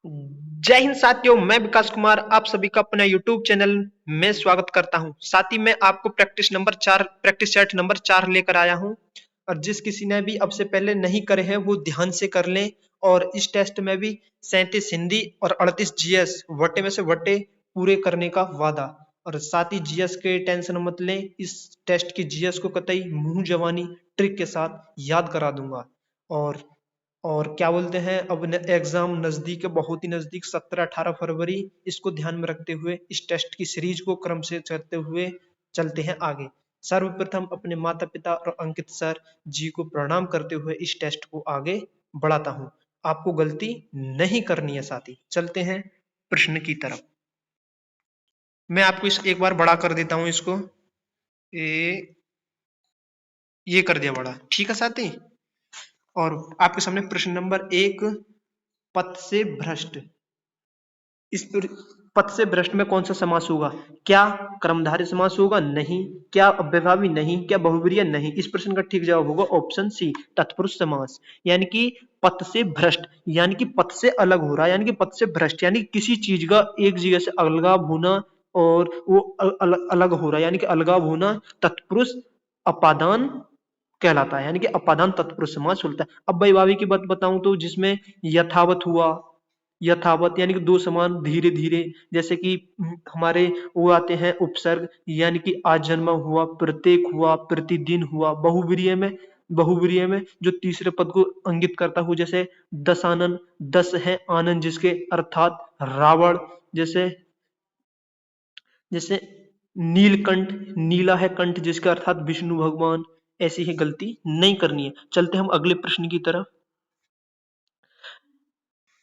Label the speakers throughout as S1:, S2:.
S1: जय हिंद साथियों, मैं विकास कुमार आप सभी का अपना YouTube चैनल में स्वागत करता हूं। साथ ही मैं आपको प्रैक्टिस सेट नंबर 4 लेकर आया हूं। और जिस किसी ने भी अब से पहले नहीं करे हैं वो ध्यान से कर लें। और इस टेस्ट में भी 37 हिंदी और 38 जीएस वटे में से वटे पूरे करने का वादा। और साथ ही जीएस के टेंशन मत लें, इस टेस्ट की जीएस को कतई मुंह जवानी ट्रिक के साथ याद करा दूंगा। और क्या बोलते हैं, अब एग्जाम नजदीक है, बहुत ही नजदीक, 17-18 फरवरी। इसको ध्यान में रखते हुए इस टेस्ट की सीरीज को क्रम से करते हुए चलते हैं आगे। सर्वप्रथम अपने माता पिता और अंकित सर जी को प्रणाम करते हुए इस टेस्ट को आगे बढ़ाता हूं। आपको गलती नहीं करनी है साथी। चलते हैं प्रश्न की तरफ। मैं आपको इस एक बार बड़ा कर देता हूं इसको। ये कर दिया बड़ा, ठीक है साथी। और आपके सामने प्रश्न नंबर 1, पथ से भ्रष्ट। पथ से भ्रष्ट में कौन सा समास होगा? क्या कर्मधारय समास होगा? नहीं। क्या अव्ययभावी? नहीं। क्या बहुव्रीहि? नहीं। इस प्रश्न का ठीक जवाब होगा ऑप्शन सी, तत्पुरुष समास। यानी कि पथ से भ्रष्ट यानी कि पथ से अलग हो रहा है, यानी कि पथ से भ्रष्ट यानी किसी चीज का एक जगह से अलगाव होना और वो अलग हो रहा है, यानी कि अलगाव होना तत्पुरुष अपादान कहलाता है, यानी कि अपादान तत्पुरुष समास होता है। अब वैभावी की बात बताऊं तो जिसमें यथावत हुआ, यथावत यानी कि दो समान धीरे धीरे, जैसे कि हमारे वो आते हैं उपसर्ग, यानी कि आज जन्मा हुआ, प्रत्येक हुआ, प्रतिदिन हुआ। बहुव्रीहि में जो तीसरे पद को इंगित करता हो, जैसे दशानन, दस है आनंद जिसके अर्थात रावण। जैसे जैसे नीलकंठ, नीला है कंठ जिसका अर्थात विष्णु भगवान। ऐसी ही गलती नहीं करनी है। चलते हम अगले प्रश्न की तरफ।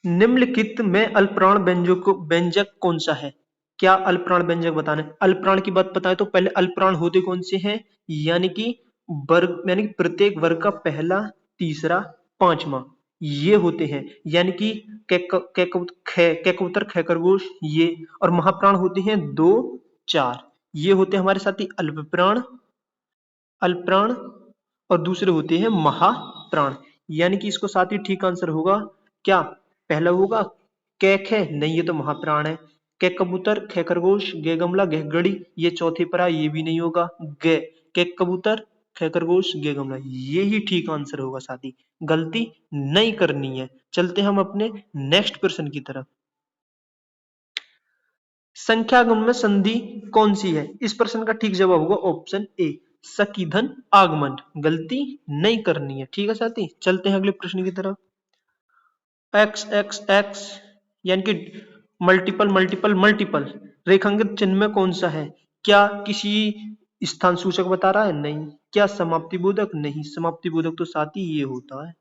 S1: निम्नलिखित में अल्पप्राण व्यंजक कौन सा है? क्या अल्पप्राण व्यंजक बताना है? अल्पप्राण की बात बताएं तो पहले अल्पप्राण होते कौन से हैं? यानी कि वर्ग, यानी कि प्रत्येक वर्ग का पहला, तीसरा, पांचवा ये होते हैं। यानी कि कबूतर, ख खरगोश ये। और महाप्राण होते हैं 2, 4 ये होते हैं हमारे साथी अल्पप्राण, अल्पप्राण। और दूसरे होते हैं महाप्राण। यानी कि इसको साथ ही ठीक आंसर होगा क्या? पहला होगा कै खे, नहीं ये तो महाप्राण है। कै कबूतर, ख खरगोश, गे गमला, गह गड़ी ये चौथे पर ये भी नहीं होगा। गे कै कबूतर, ख खरगोश, गे गमला ये ही ठीक आंसर होगा साथी। गलती नहीं करनी है। चलते हम अपने नेक्स्ट प्रश्न की तरफ। संख्यागम में संधि कौन सी है? इस प्रश्न का ठीक जवाब होगा ऑप्शन ए, सकीधन आगमन। गलती नहीं करनी है, ठीक है साथी। चलते हैं अगले प्रश्न की तरफ। एक्स एक्स एक्स यानी कि मल्टीपल मल्टीपल मल्टीपल रेखांकित चिन्ह में कौन सा है? क्या किसी स्थान सूचक बता रहा है? नहीं। क्या समाप्ति बोधक? नहीं। समाप्ति बोधक तो साथी ये होता है।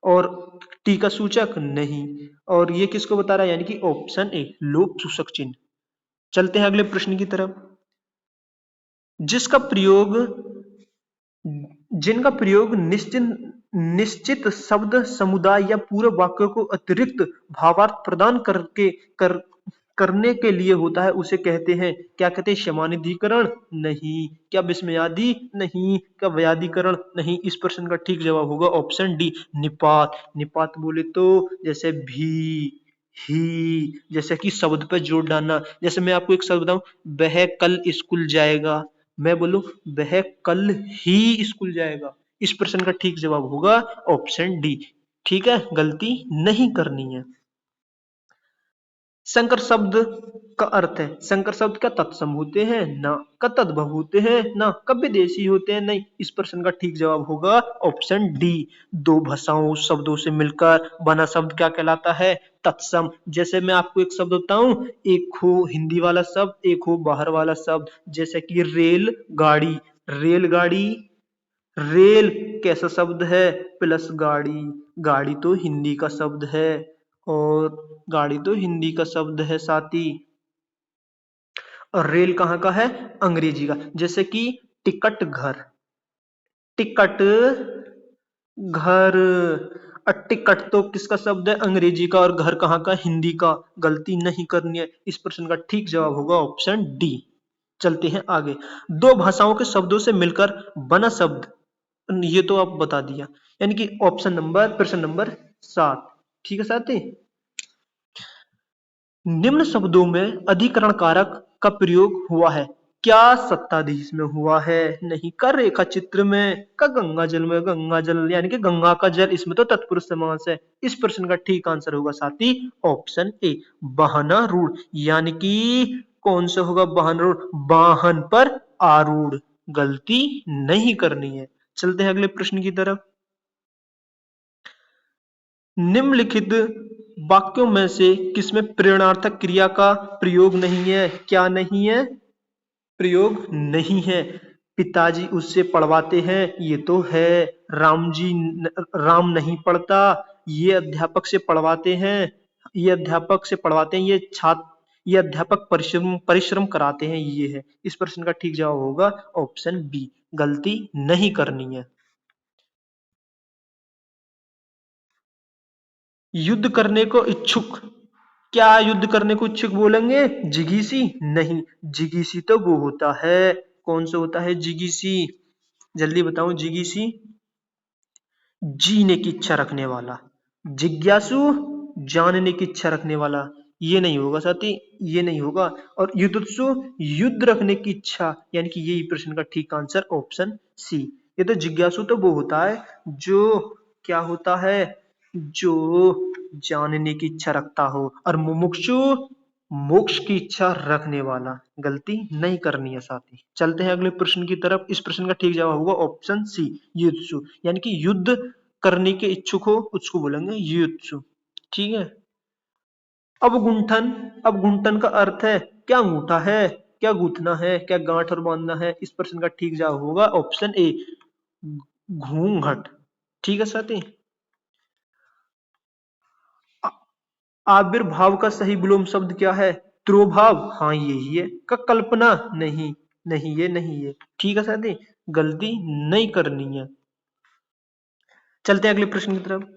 S1: और टीका सूचक? नहीं। और ये किसको बता रहा है? यानी कि ऑप्शन ए, लोप सूचक चिन्ह। चलते हैं अगले प्रश्न की तरफ। जिसका प्रयोग जिनका प्रयोग निश्चित निश्चित शब्द समुदाय या पूरे वाक्य को अतिरिक्त भावार्थ प्रदान करने के लिए होता है उसे कहते हैं, क्या कहते हैं? समानाधिकरण? नहीं। क्या विस्मयादि? नहीं। क्या व्याधिकरण? नहीं। इस प्रश्न का ठीक जवाब होगा ऑप्शन डी, निपात। निपात बोले तो जैसे भी, ही, जैसे कि शब्द पर जोर डालना। जैसे मैं आपको एक शब्द बताऊं, वह कल स्कूल जाएगा, मैं बोलूं वह कल ही स्कूल जाएगा। इस प्रश्न का ठीक जवाब होगा ऑप्शन डी, ठीक है। गलती नहीं करनी है। संकर शब्द का अर्थ है, संकर शब्द क्या तत्सम होते हैं? ना। का तद्भव होते हैं? ना। कब विदेशी होते हैं? नहीं। इस प्रश्न का ठीक जवाब होगा ऑप्शन डी, दो भाषाओं शब्दों से मिलकर बना शब्द क्या कहलाता है? तत्सम। जैसे मैं आपको एक शब्द बताऊं, एक हो हिंदी वाला शब्द, एक हो बाहर वाला शब्द, जैसे कि रेल गाड़ी। रेलगाड़ी, रेल कैसा शब्द है? प्लस गाड़ी, गाड़ी तो हिंदी का शब्द है। और गाड़ी तो हिंदी का शब्द है साथी। और रेल कहाँ का है? अंग्रेजी का। जैसे कि टिकट घर, टिकट घर। टिकट तो किसका शब्द है? अंग्रेजी का। और घर कहाँ का? हिंदी का। गलती नहीं करनी है। इस प्रश्न का ठीक जवाब होगा ऑप्शन डी। चलते हैं आगे। दो भाषाओं के शब्दों से मिलकर बना शब्द, ये तो आप बता दिया, यानी कि ऑप्शन नंबर प्रश्न नंबर 7, ठीक है साथी। निम्न शब्दों में अधिकरण कारक का प्रयोग हुआ है। क्या सत्ताधीश में हुआ है? नहीं। का रेखा चित्र में? का गंगा जल में? गंगा जल यानी कि गंगा का जल, इसमें तो तत्पुरुष समास है। इस प्रश्न का ठीक आंसर होगा साथी ऑप्शन ए वाहनारूढ़, यानी कि कौन सा होगा वाहनारूढ़? वाहन पर आरूढ़। गलती नहीं करनी है। चलते हैं अगले प्रश्न की तरफ। निम्नलिखित वाक्यों में से किसमें प्रेरणार्थक क्रिया का प्रयोग नहीं है? क्या नहीं है? प्रयोग नहीं है। पिताजी उससे पढ़वाते हैं, ये तो है। राम नहीं पढ़ता, ये अध्यापक से पढ़वाते हैं। ये अध्यापक से पढ़वाते हैं, ये अध्यापक परिश्रम परिश्रम कराते हैं, ये है। इस प्रश्न का ठीक जवाब होगा ऑप्शन बी। गलती नहीं करनी है। युद्ध करने को इच्छुक, क्या युद्ध करने को इच्छुक बोलेंगे? जिगीसी? नहीं, जिगीसी तो वो होता है, कौन सा होता है जिगीसी? जल्दी बताओ। जिगीसी जीने की इच्छा रखने वाला, जिज्ञासु जानने की इच्छा रखने वाला, ये नहीं होगा साथी, ये नहीं होगा। और युद्धत्सु युद्ध रखने की इच्छा, यानी कि यही प्रश्न का ठीक आंसर ऑप्शन सी। ये तो जिज्ञासु तो वो होता है जो क्या होता है, जो जानने की इच्छा रखता हो, और मुमुक्षु मोक्ष की इच्छा रखने वाला। गलती नहीं करनी है साथी। चलते हैं अगले प्रश्न की तरफ। इस प्रश्न का ठीक जवाब होगा ऑप्शन सी युत्सु, यानी कि युद्ध करने के इच्छुक हो उसको बोलेंगे युत्सु। ठीक है। अवगुंठन, अवगुंठन का अर्थ है क्या? अंगूठा है, क्या गूंथना है, क्या गांठ और बांधना है? इस प्रश्न का ठीक जवाब होगा ऑप्शन ए घूंघट। ठीक है साथी। आविर्भाव का सही विलोम शब्द क्या है? त्रोभाव, हाँ यही है। का कल्पना? नहीं, नहीं ये नहीं है। ठीक है साथी, गलती नहीं करनी है। चलते हैं अगले प्रश्न की तरफ।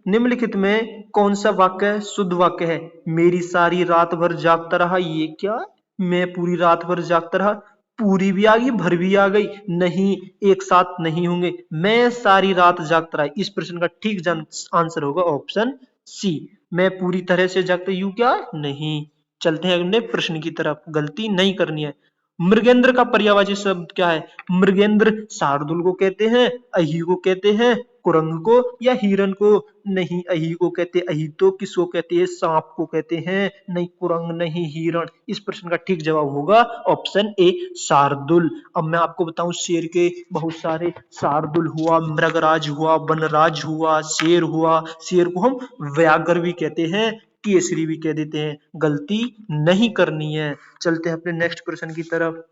S1: निम्नलिखित में कौन सा वाक्य शुद्ध वाक्य है? मेरी सारी रात भर जागता रहा, ये क्या? मैं पूरी रात भर जागता रहा, पूरी भी आ गई, भर भी आ गई, नहीं एक साथ नहीं होंगे। मैं सारी रात जागता रहा, इस प्रश्न का ठीक आंसर होगा ऑप्शन सी। मैं पूरी तरह से जागता, यूं क्या? नहीं। चलते हैं अगले प्रश्न की तरफ। गलती नहीं करनी है। मृगेंद्र का पर्यायवाची शब्द क्या है? मृगेंद्र शार्दुल को कहते हैं, अहि को कहते हैं, कुरंग को, या हिरन को? नहीं, अहि को कहते। अहि तो किसको कहते हैं? सांप को कहते हैं। नहीं कुरंग, नहीं हिरण। इस प्रश्न का ठीक जवाब होगा ऑप्शन ए शार्दुल। अब मैं आपको बताऊं, शेर के बहुत सारे शार्दुल हुआ, मृगराज हुआ, वनराज हुआ, शेर हुआ। शेर को हम व्याघ्र भी कहते हैं, केसरी भी कह देते हैं। गलती नहीं करनी है। चलते हैं अपने नेक्स्ट प्रश्न की तरफ।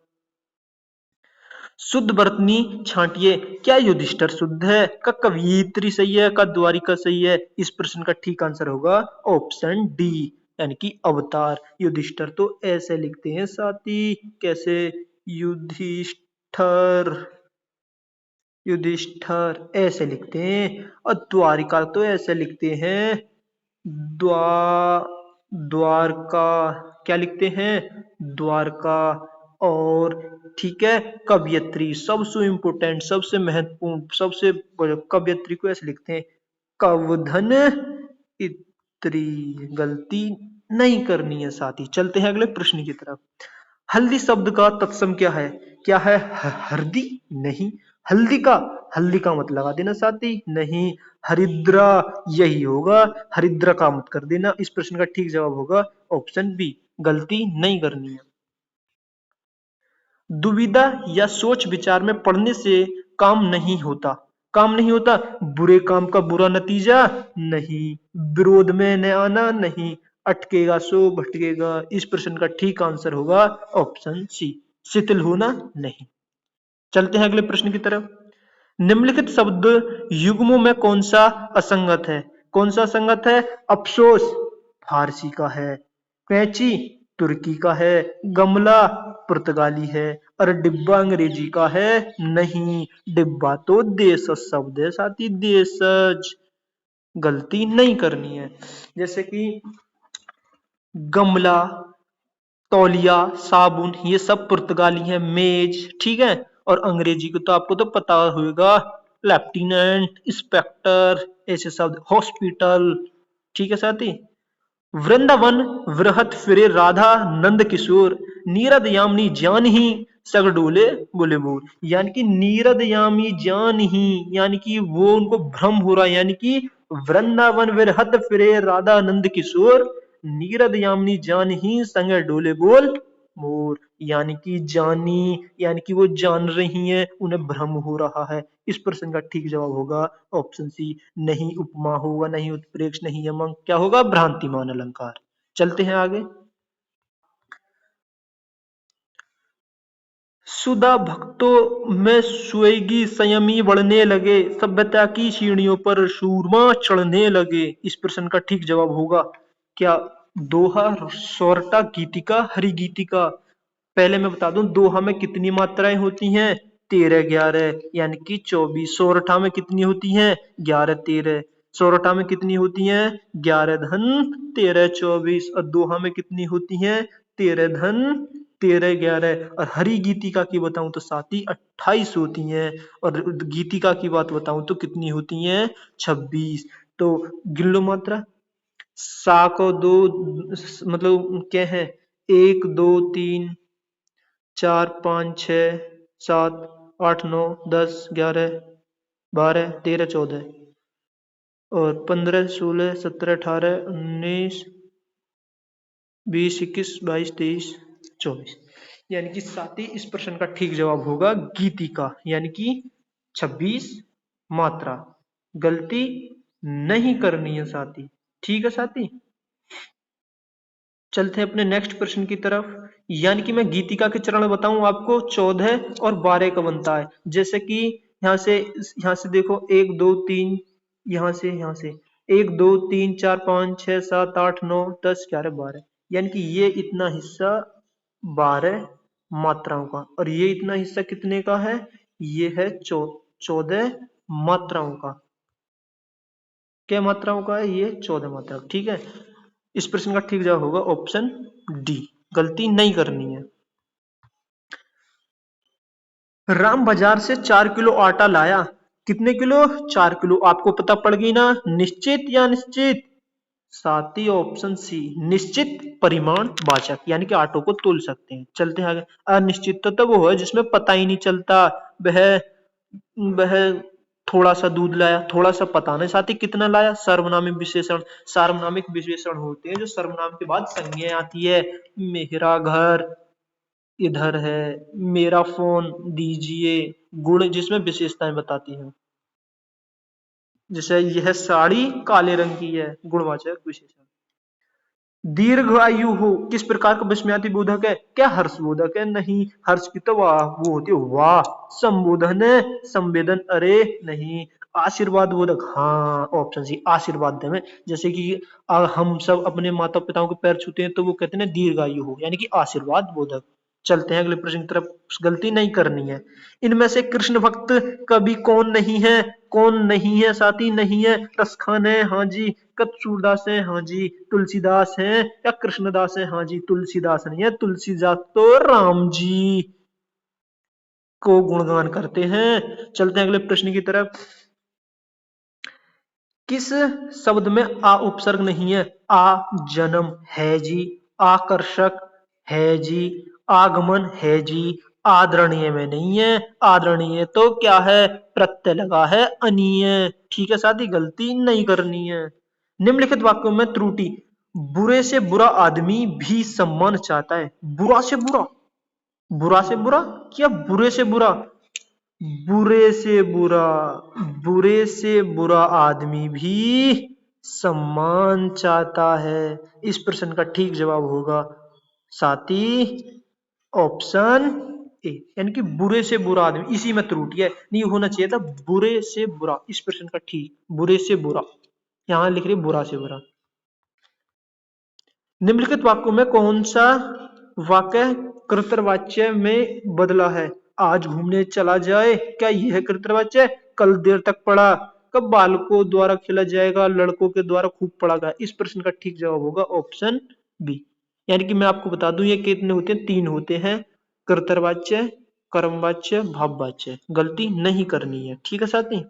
S1: शुद्ध बरतनी छांटिए, क्या युधिष्ठिर शुद्ध है? का कवियत्री सही है? का द्वारिका सही है? इस प्रश्न का ठीक आंसर होगा ऑप्शन डी, यानी कि अवतार। युधिष्ठिर तो ऐसे लिखते हैं साथी, कैसे? युधिष्ठिर, युधिष्ठिर ऐसे लिखते हैं। और द्वारिका तो ऐसे लिखते हैं, द्वा द्वारका, क्या लिखते हैं? द्वारका। और ठीक है, कवयत्री सबसे इंपोर्टेंट, सबसे महत्वपूर्ण, सबसे कवयत्री को ऐसे लिखते हैं कवधन इत्री। गलती नहीं करनी है साथी। चलते हैं अगले प्रश्न की तरफ। हल्दी शब्द का तत्सम क्या है? क्या है? हरदी? नहीं। हल्दी का, हल्दी का मत लगा देना साथी, नहीं। हरिद्रा, यही होगा। हरिद्रा का मत कर देना। इस प्रश्न का ठीक जवाब होगा ऑप्शन बी। गलती नहीं करनी है। दुविधा या सोच विचार में पड़ने से काम नहीं होता, काम नहीं होता। बुरे काम का बुरा नतीजा? नहीं। विरोध में न आना? नहीं। अटकेगा सो भटकेगा। इस प्रश्न का ठीक आंसर होगा ऑप्शन सी, शिथिल होना? नहीं। चलते हैं अगले प्रश्न की तरफ। निम्नलिखित शब्द युग्मों में कौन सा असंगत है? कौन सा असंगत है? अफसोस फारसी का है, कैंची तुर्की का है, गमला पुर्तगाली है, और डिब्बा अंग्रेजी का है। नहीं, डिब्बा तो देशज शब्द है साथी, देशज। गलती नहीं करनी है। जैसे कि गमला, तौलिया, साबुन, ये सब पुर्तगाली है। मेज, ठीक है। और अंग्रेजी को तो आपको तो पता होगा, लेफ्टिनेंट, इंस्पेक्टर, ऐसे शब्द, हॉस्पिटल। ठीक है साथी। वृंदावन वृहत फिरे राधा नंद किशोर, नीरद यामिनी जान ही सग डोले बोले बोल। यानी कि नीरद यामी जान ही, यानी कि वो उनको भ्रम हो रहा है, यानी कि वृंदावन विरहत फिरे राधा नंद किशोर, नीरद यामिनी जान ही संग डोले बोल मोर। यानी कि जानी, यानी कि वो जान रही हैं, उन्हें भ्रम हो रहा है। इस प्रश्न का ठीक जवाब होगा ऑप्शन सी। नहीं उपमा होगा, नहीं उत्प्रेक्ष, नहीं यमक, क्या होगा? भ्रांतिमान अलंकार। चलते हैं आगे। सुधा भक्तों में स्वेगी संयमी बढ़ने लगे, सभ्यता की सीढ़ियों पर सूरमा चढ़ने लगे। इस प्रश्न का ठीक जवाब होगा क्या? दोहा, सोरठा, गीतिका, हरि गीतिका। पहले मैं बता दूं, दोहा में कितनी मात्राएं होती हैं? 13 11, यानी कि 24। सोरठा में कितनी होती हैं? 11 13। सोरठा में कितनी होती हैं? 11 धन 13 24। और दोहा में कितनी होती हैं? 13 धन 13 11। और हरि गीतिका की बताऊं तो साथी 28 होती हैं। और गीतिका की बात बताऊं तो कितनी होती हैं? 26। तो गिन लो मात्रा। सा को दो, मतलब क्या है? 1 2 3 4 5 6 7 8 9 10 11 12 13 14 और 15 16 17 18 19 20 21 22 23 24। यानी कि साथी इस प्रश्न का ठीक जवाब होगा गीतिका, यानी कि 26 मात्रा। गलती नहीं करनी है साथी। ठीक है साथी। चलते हैं अपने नेक्स्ट प्रश्न की तरफ। यानी कि मैं गीतिका के चरण बताऊं आपको, 14 और 12 का बनता है। जैसे कि यहाँ से देखो, 1 2 3, यहाँ से 1 2 3 4 5 6 7 8 9 10 11 12। यानी कि ये इतना हिस्सा 12 मात्राओं का, और ये इतना हिस्सा कितने का है? ये है 14 मात्राओं का। क्या मात्राओं का है? ये 14 मात्रा। ठीक है। इस प्रश्न का ठीक जवाब होगा ऑप्शन डी। गलती नहीं करनी है। राम बाजार से 4 किलो आटा लाया। कितने किलो? 4 किलो। आपको पता पड़ गई ना, निश्चित या अनिश्चित? साथी ऑप्शन सी, निश्चित परिमाण वाचक, यानी कि आटो को तोल सकते हैं। चलते हैं आगे। अनिश्चित तो वो है जिसमें पता ही नहीं चलता। वह वह थोड़ा सा दूध लाया, थोड़ा सा पता नहीं साथी कितना लाया। सर्वनामिक विशेषण, सार्वनामिक विशेषण होते हैं जो सर्वनाम के बाद संज्ञा आती है। मेरा घर इधर है, मेरा फोन दीजिए। गुण जिसमें विशेषताएं बताती हैं। जैसे यह साड़ी काले रंग की है, गुणवाचक विशेषण। दीर्घ आयु हो किस प्रकार का विस्मयाति बोधक है? क्या हर्षबोधक है? नहीं, हर्ष की तो वाह वो होती है वाह। संबोधन है, संवेदन अरे नहीं। आशीर्वाद बोधक, हाँ ऑप्शन सी आशीर्वाद में। जैसे कि हम सब अपने माता पिताओं के पैर छूते हैं तो वो कहते हैं दीर्घायु हो, यानी कि आशीर्वाद बोधक। चलते हैं अगले प्रश्न की तरफ। गलती नहीं करनी है। इनमें से कृष्ण भक्त कवि कौन नहीं है? कौन नहीं है साथी? नहीं है। रसखान है, हाँ जी। कसूरदास है, हाँ जी। तुलसीदास है या कृष्णदास है? हाँ जी। तुलसीदास नहीं है, तुलसीदास तो राम जी को गुणगान करते हैं। चलते हैं अगले प्रश्न की तरफ। किस शब्द में आ उपसर्ग नहीं है? आ जन्म है जी, आकर्षक है जी, आगमन है जी, आदरणीय में नहीं है। आदरणीय तो क्या है? प्रत्यय लगा है अनीय। ठीक है साथी, गलती नहीं करनी है। निम्नलिखित वाक्यों में त्रुटि। बुरे से बुरा आदमी भी सम्मान चाहता है। बुरा से बुरा, बुरा से बुरा क्या बुरे से बुरा? बुरे से बुरा, बुरे से बुरा आदमी भी सम्मान चाहता है। इस प्रश्न का ठीक जवाब होगा साथी ऑप्शन ए, यानी कि बुरे से बुरा आदमी। इसी में त्रुटि है, नहीं होना चाहिए था बुरे से बुरा। इस प्रश्न का ठीक बुरे से बुरा, यहां लिख रही बुरा से बुरा। निम्नलिखित वाक्यों में कौन सा वाक्य कर्तव्यवाच्य में बदला है? आज घूमने चला जाए, क्या यह कर्तव्यवाच्य? कल देर तक पढ़ा, कब बालकों द्वारा खेला जाएगा, लड़कों के द्वारा खूब पढ़ा गया। इस प्रश्न का ठीक जवाब होगा ऑप्शन बी। यानी कि मैं आपको बता दूं ये कितने होते हैं? 3 होते हैं। कर्तव्यवाच्य, कर्मवाच्य, भाववाच्य। गलती नहीं करनी है। ठीक है साथी।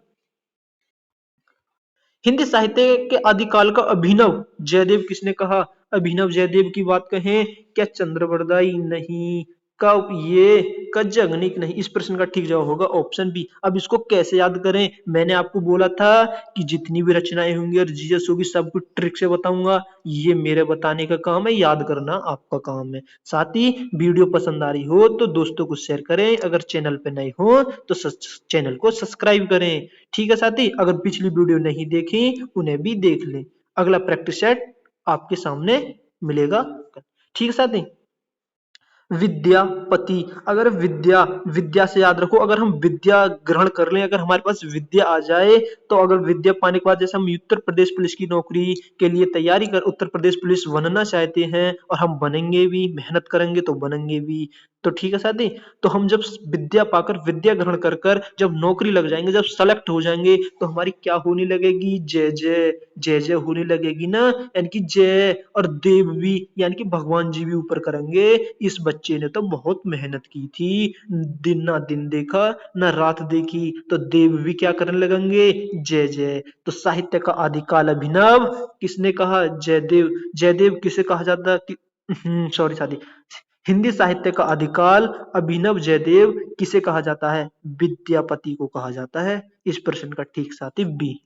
S1: हिंदी साहित्य के आदिकाल का अभिनव जयदेव किसने कहा? अभिनव जयदेव की बात कहें, क्या चंद्रवरदाई? नहीं। कब? ये कजगनिक? नहीं। इस प्रश्न का ठीक जवाब होगा ऑप्शन बी। अब इसको कैसे याद करें? मैंने आपको बोला था कि जितनी भी रचनाएं होंगी और जीएस होगी सब कुछ ट्रिक से बताऊंगा। ये मेरे बताने का काम है, याद करना आपका काम है। साथ ही वीडियो पसंद आ रही हो तो दोस्तों को शेयर करें, अगर चैनल पे नए हो तो चैनल को सब्सक्राइब करें। ठीक है साथी, अगर पिछली वीडियो नहीं देखी उन्हें भी देख लें। अगला प्रैक्टिस सेट आपके सामने मिलेगा। ठीक है साथी। विद्यापति, अगर विद्या विद्या से याद रखो, अगर हम विद्या ग्रहण कर लें, अगर हमारे पास विद्या आ जाए तो अगर विद्या पाने के बाद जैसे हम उत्तर प्रदेश पुलिस की नौकरी के लिए तैयारी कर उत्तर प्रदेश पुलिस बनना चाहते हैं और हम बनेंगे भी, मेहनत करेंगे तो बनेंगे भी। तो ठीक है साथी, तो हम जब विद्या पाकर विद्या ग्रहण कर कर जब नौकरी लग जाएंगे, जब सेलेक्ट हो जाएंगे तो हमारी क्या होने लगेगी? जय जय जय जय होने लगेगी ना। यानी कि जय और देव भी यानी कि भगवान जी भी ऊपर करेंगे। इस बच्चे ने तो बहुत मेहनत की थी, दिन ना दिन देखा ना रात देखी, तो देव भी क्या करने लगेंगे? जय जय। तो साहित्य का आदिकाल अभिनव किसने कहा? जयदेव। जयदेव किसे कहा जाता कि सॉरी साथी, हिंदी साहित्य का आदिकाल अभिनव जयदेव किसे कहा जाता है? विद्यापति को कहा जाता है। इस प्रश्न का ठीक साथी बी।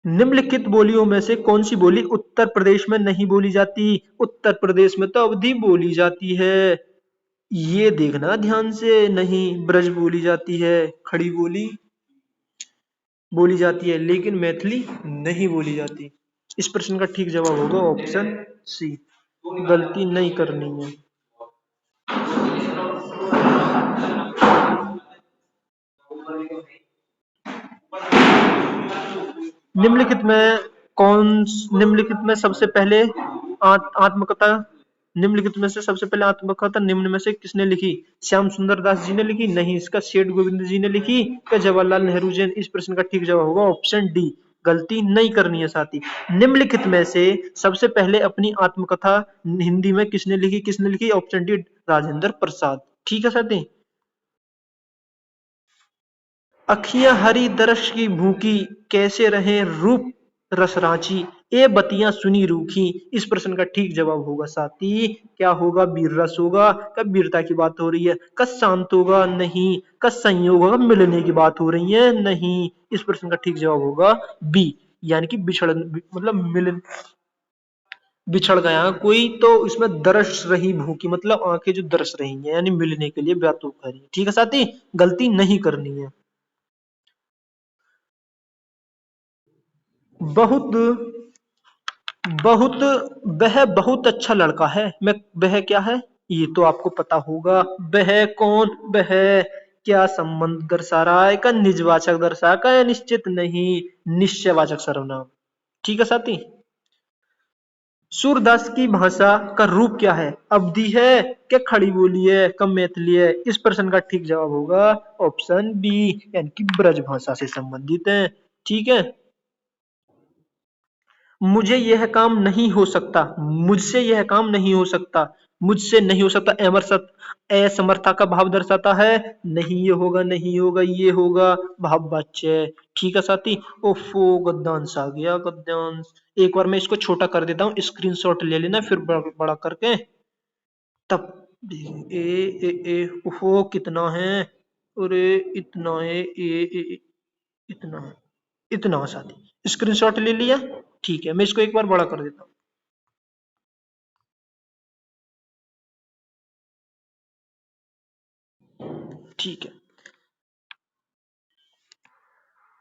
S1: निम्नलिखित बोलियों में से कौन सी बोली उत्तर प्रदेश में नहीं बोली जाती? उत्तर प्रदेश में तो अवधी बोली जाती है, ये देखना ध्यान से। नहीं, ब्रज बोली जाती है, खड़ी बोली बोली जाती है, लेकिन मैथिली नहीं बोली जाती। इस प्रश्न का ठीक जवाब होगा ऑप्शन सी। गलती नहीं करनी है। निम्नलिखित में कौन निम्नलिखित में सबसे पहले आत्मकथा निम्नलिखित में से सबसे पहले आत्मकथा निम्न में से किसने लिखी? श्याम सुंदर दास जी ने लिखी? नहीं। इसका सेठ गोविंद जी ने लिखी? क्या जवाहरलाल नेहरू जी ने? इस प्रश्न का ठीक जवाब होगा ऑप्शन डी। गलती नहीं करनी है साथी। निम्नलिखित में से सबसे पहले अपनी आत्मकथा हिंदी में किसने लिखी? Option D, Rajendra Prasad. ठीक है साथी। अखियां हरी दर्श की भूखी, कैसे रहे रूप रस रांची, ए बतियां सुनी रूखी। इस प्रश्न का ठीक जवाब होगा साथी, क्या होगा? वीर रस होगा। कब वीरता की बात हो रही है? कब शांत होगा? नहीं। कब संयोग होगा? मिलने की बात हो रही है? नहीं। इस प्रश्न का ठीक जवाब होगा बी, यानी कि बिछड़ मतलब मिल बिछड़ गया कोई तो इसमें दरस रही भूखी, मतलब आंखें जो दरस रही हैं यानी मिलने के लिए व्याकुल कर रही है। ठीक है साथी, गलती नहीं करनी है। बहुत बहुत वह बहुत अच्छा लड़का है। मैं वह क्या है ये तो आपको पता होगा। वह कौन? वह क्या संबंध दर्शा रहा है? का निजवाचक दर्शा का या निश्चित? नहीं, निश्चयवाचक सर्वनाम। ठीक है साथी। सूरदास की भाषा का रूप क्या है? अवधी है क्या खड़ी बोली है कब मैथिली है? इस प्रश्न का ठीक जवाब होगा ऑप्शन बी, यानी कि ब्रज भाषा से संबंधित है। ठीक है। मुझे यह काम नहीं हो सकता, मुझसे यह काम नहीं हो सकता, मुझसे नहीं हो सकता असमर्था का भाव दर्शाता है। नहीं ये होगा, नहीं होगा, ये होगा भाववाच्य है। ठीक है साथी। ओफो, गद्यांश आ गया, गद्यांश। एक बार मैं इसको छोटा कर देता हूँ, स्क्रीनशॉट ले लेना फिर बड़ा करके तब। ए ए ए ओफो कितना है? अरे इतना है, इतना है, इतना साथी। स्क्रीनशॉट ले लिया? ठीक है, मैं इसको एक बार बड़ा कर देता हूँ। ठीक है।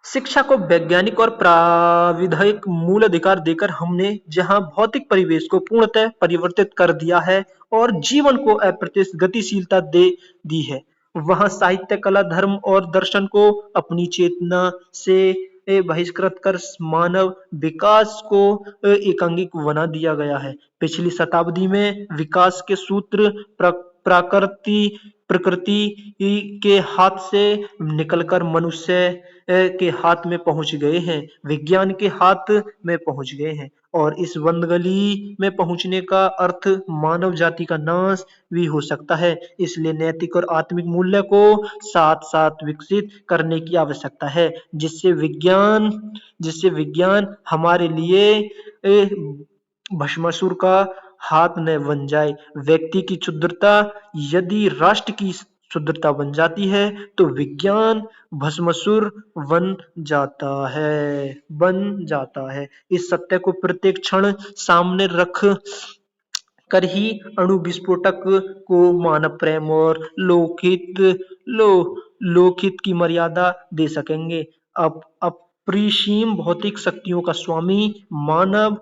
S1: शिक्षा को वैज्ञानिक और प्राविधिक मूल अधिकार देकर हमने जहां भौतिक परिवेश को पूर्णतः परिवर्तित कर दिया है और जीवन को अप्रत्याशित गतिशीलता दे दी है, वहां साहित्य, कला, धर्म और दर्शन को अपनी चेतना से बहिष्कृत कर मानव विकास को एकांगिक बना दिया गया है। पिछली शताब्दी में विकास के सूत्र प्राकृति प्रकृति के हाथ से निकलकर मनुष्य के हाथ में पहुंच गए हैं, विज्ञान के हाथ में पहुंच गए हैं। और इस बंद गली में पहुंचने का अर्थ मानव जाति का नाश भी हो सकता है। इसलिए नैतिक और आत्मिक मूल्य को साथ साथ विकसित करने की आवश्यकता है, जिससे विज्ञान हमारे लिए भस्मासुर का हाथ न बन जाए। व्यक्ति की क्षुद्रता यदि राष्ट्र की क्षुद्रता बन जाती है तो विज्ञान भस्मासुर बन जाता है। इस सत्य को प्रत्येक क्षण सामने रख कर ही अणु विस्फोटक को मानव प्रेम और लो लोकहित की मर्यादा दे सकेंगे। अब अपरिसीम भौतिक शक्तियों का स्वामी मानव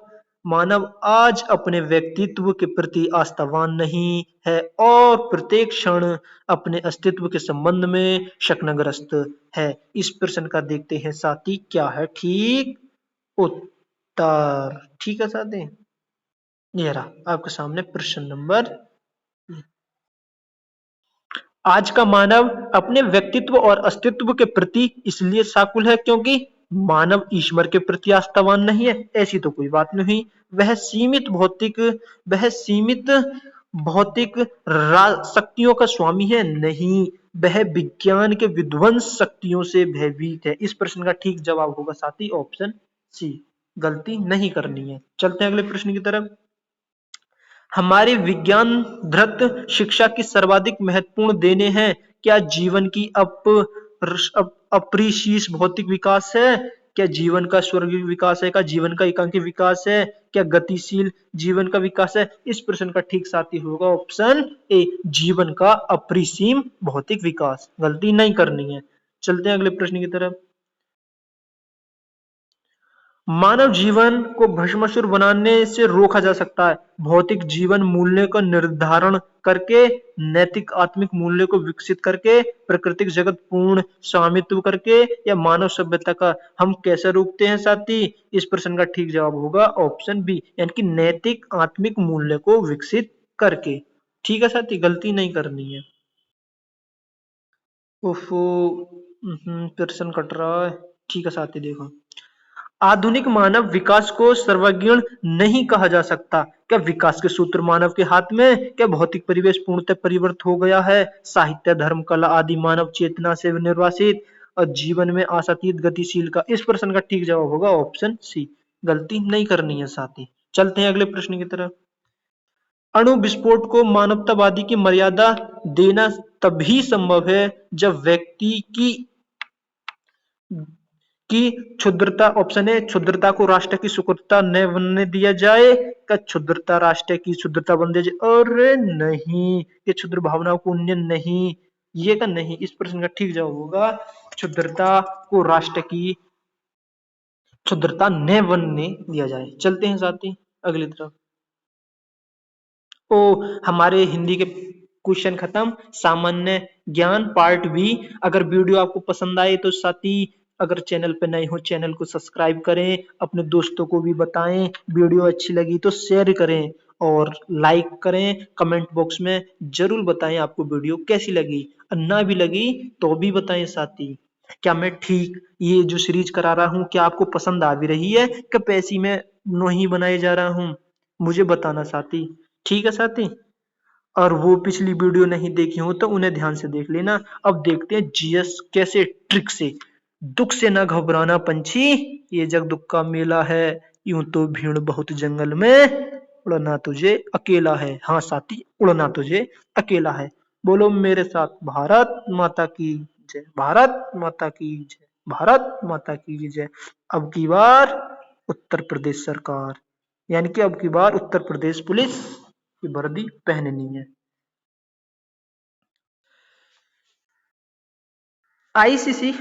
S1: मानव आज अपने व्यक्तित्व के प्रति आस्थावान नहीं है और प्रत्येक क्षण अपने अस्तित्व के संबंध में शक्नग्रस्त है। इस प्रश्न का देखते हैं साथी क्या है ठीक उत्तर। ठीक है साथी, ये रहा आपके सामने प्रश्न नंबर। आज का मानव अपने व्यक्तित्व और अस्तित्व के प्रति इसलिए व्याकुल है क्योंकि मानव ईश्वर के प्रति आस्थावान नहीं है। ऐसी तो कोई बात नहीं। वह सीमित भौतिक शक्तियों का स्वामी है नहीं, वह विज्ञान के विध्वंस शक्तियों से भयभीत है। इस प्रश्न का ठीक जवाब होगा साथी ऑप्शन सी। गलती नहीं करनी है। चलते हैं अगले प्रश्न की तरफ। हमारे विज्ञान धृत शिक्षा की सर्वाधिक महत्वपूर्ण देने हैं। क्या जीवन की अपरिसीम भौतिक विकास है? क्या जीवन का स्वर्गीय विकास है? क्या जीवन का एकांकी विकास है? क्या गतिशील जीवन का विकास है? इस प्रश्न का ठीक साथी होगा ऑप्शन ए, जीवन का अपरिसीम भौतिक विकास। गलती नहीं करनी है। चलते हैं अगले प्रश्न की तरफ। मानव जीवन को भस्मासुर बनाने से रोका जा सकता है। भौतिक जीवन मूल्य का निर्धारण करके, नैतिक आत्मिक मूल्य को विकसित करके, प्राकृतिक जगत पूर्ण स्वामित्व करके, या मानव सभ्यता का हम कैसे रोकते हैं साथी? इस प्रश्न का ठीक जवाब होगा ऑप्शन बी, यानी कि नैतिक आत्मिक मूल्य को विकसित करके। ठीक है साथी, गलती नहीं करनी है। ओफो, प्रश्न कट रहा है। ठीक है साथी, देखो, आधुनिक मानव विकास को सर्वज्ञ नहीं कहा जा सकता। क्या विकास के सूत्र मानव के हाथ में? क्या भौतिक परिवेश पूर्णतः परिवर्तित हो गया है? साहित्य, धर्म, कला आदि मानव चेतना से निर्वासित और जीवन में आशातीत गतिशील का? इस प्रश्न का ठीक जवाब होगा ऑप्शन सी। गलती नहीं करनी है साथी। चलते हैं अगले प्रश्न की तरफ। अणु विस्फोट को मानवतावादी की मर्यादा देना तभी संभव है जब व्यक्ति की क्षुद्रता, ऑप्शन ए, क्षुद्रता को राष्ट्र की सुकृतता न बनने दिया जाए। क्या क्षुद्रता राष्ट्र की क्षुद्रता बन दिया जाए? अरे नहीं, ये क्षुद्र भावनाओं को उन्नयन नहीं, ये का नहीं। इस प्रश्न का ठीक जवाब होगा क्षुद्रता को राष्ट्र की क्षुद्रता न बनने दिया जाए। चलते हैं साथी अगली तरफ। ओ, हमारे हिंदी के क्वेश्चन खत्म। सामान्य ज्ञान पार्ट बी। अगर वीडियो आपको पसंद आए तो साथी, अगर चैनल पे नए हो चैनल को सब्सक्राइब करें, अपने दोस्तों को भी बताएं, वीडियो अच्छी लगी तो शेयर करें और लाइक करें। कमेंट बॉक्स में जरूर बताएं आपको वीडियो कैसी लगी, और ना भी लगी तो भी बताएं साथी। क्या मैं ठीक ये जो सीरीज करा रहा हूँ क्या आपको पसंद आ भी रही है, क्या पैसी में नहीं बनाए जा रहा हूँ? मुझे बताना साथी। ठीक है साथी, और वो पिछली वीडियो नहीं देखी हो तो उन्हें ध्यान से देख लेना। अब देखते हैं जीएस कैसे ट्रिक से। दुख से न घबराना पंछी, ये जग दुख का मेला है, यूं तो भीड़ बहुत जंगल में, उड़ना तुझे अकेला है। हाँ साथी, उड़ना तुझे अकेला है। बोलो मेरे साथ, भारत माता की जय, भारत माता की जय, भारत माता की जय। अब की बार उत्तर प्रदेश सरकार, यानी कि अब की बार उत्तर प्रदेश पुलिस की वर्दी पहननी है। आईसीसी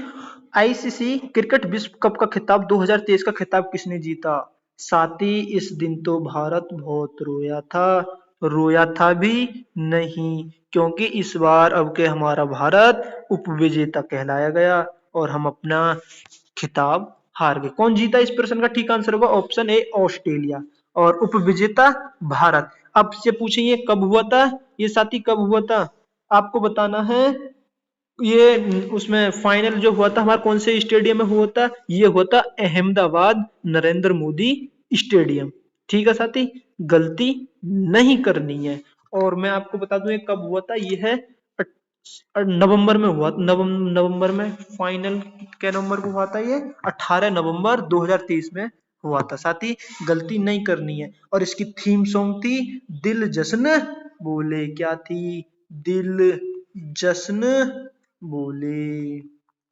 S1: आईसीसी क्रिकेट विश्व कप का खिताब 2023 का खिताब किसने जीता? साथी, इस दिन तो भारत बहुत रोया था भी नहीं, क्योंकि इस बार अब के हमारा भारत उपविजेता कहलाया गया और हम अपना खिताब हार गए। कौन जीता? इस प्रश्न का ठीक आंसर होगा ऑप्शन ए, ऑस्ट्रेलिया, और उपविजेता भारत। अब से पूछिए कब हुआ था ये साथी, कब हुआ था आपको बताना है। ये उसमें फाइनल जो हुआ था हमारा कौन से स्टेडियम में हुआ था? ये हुआ था अहमदाबाद नरेंद्र मोदी स्टेडियम। ठीक है साथी, गलती नहीं करनी है। और मैं आपको बता दूं ये कब हुआ था, ये है नवंबर में हुआ, नवंबर में फाइनल, क्या नवंबर को हुआ था ये, 18 नवंबर 2023 में हुआ था साथी, गलती नहीं करनी है। और इसकी थीम सॉन्ग थी दिल जश्न बोले, क्या थी, दिल जश्न बोले।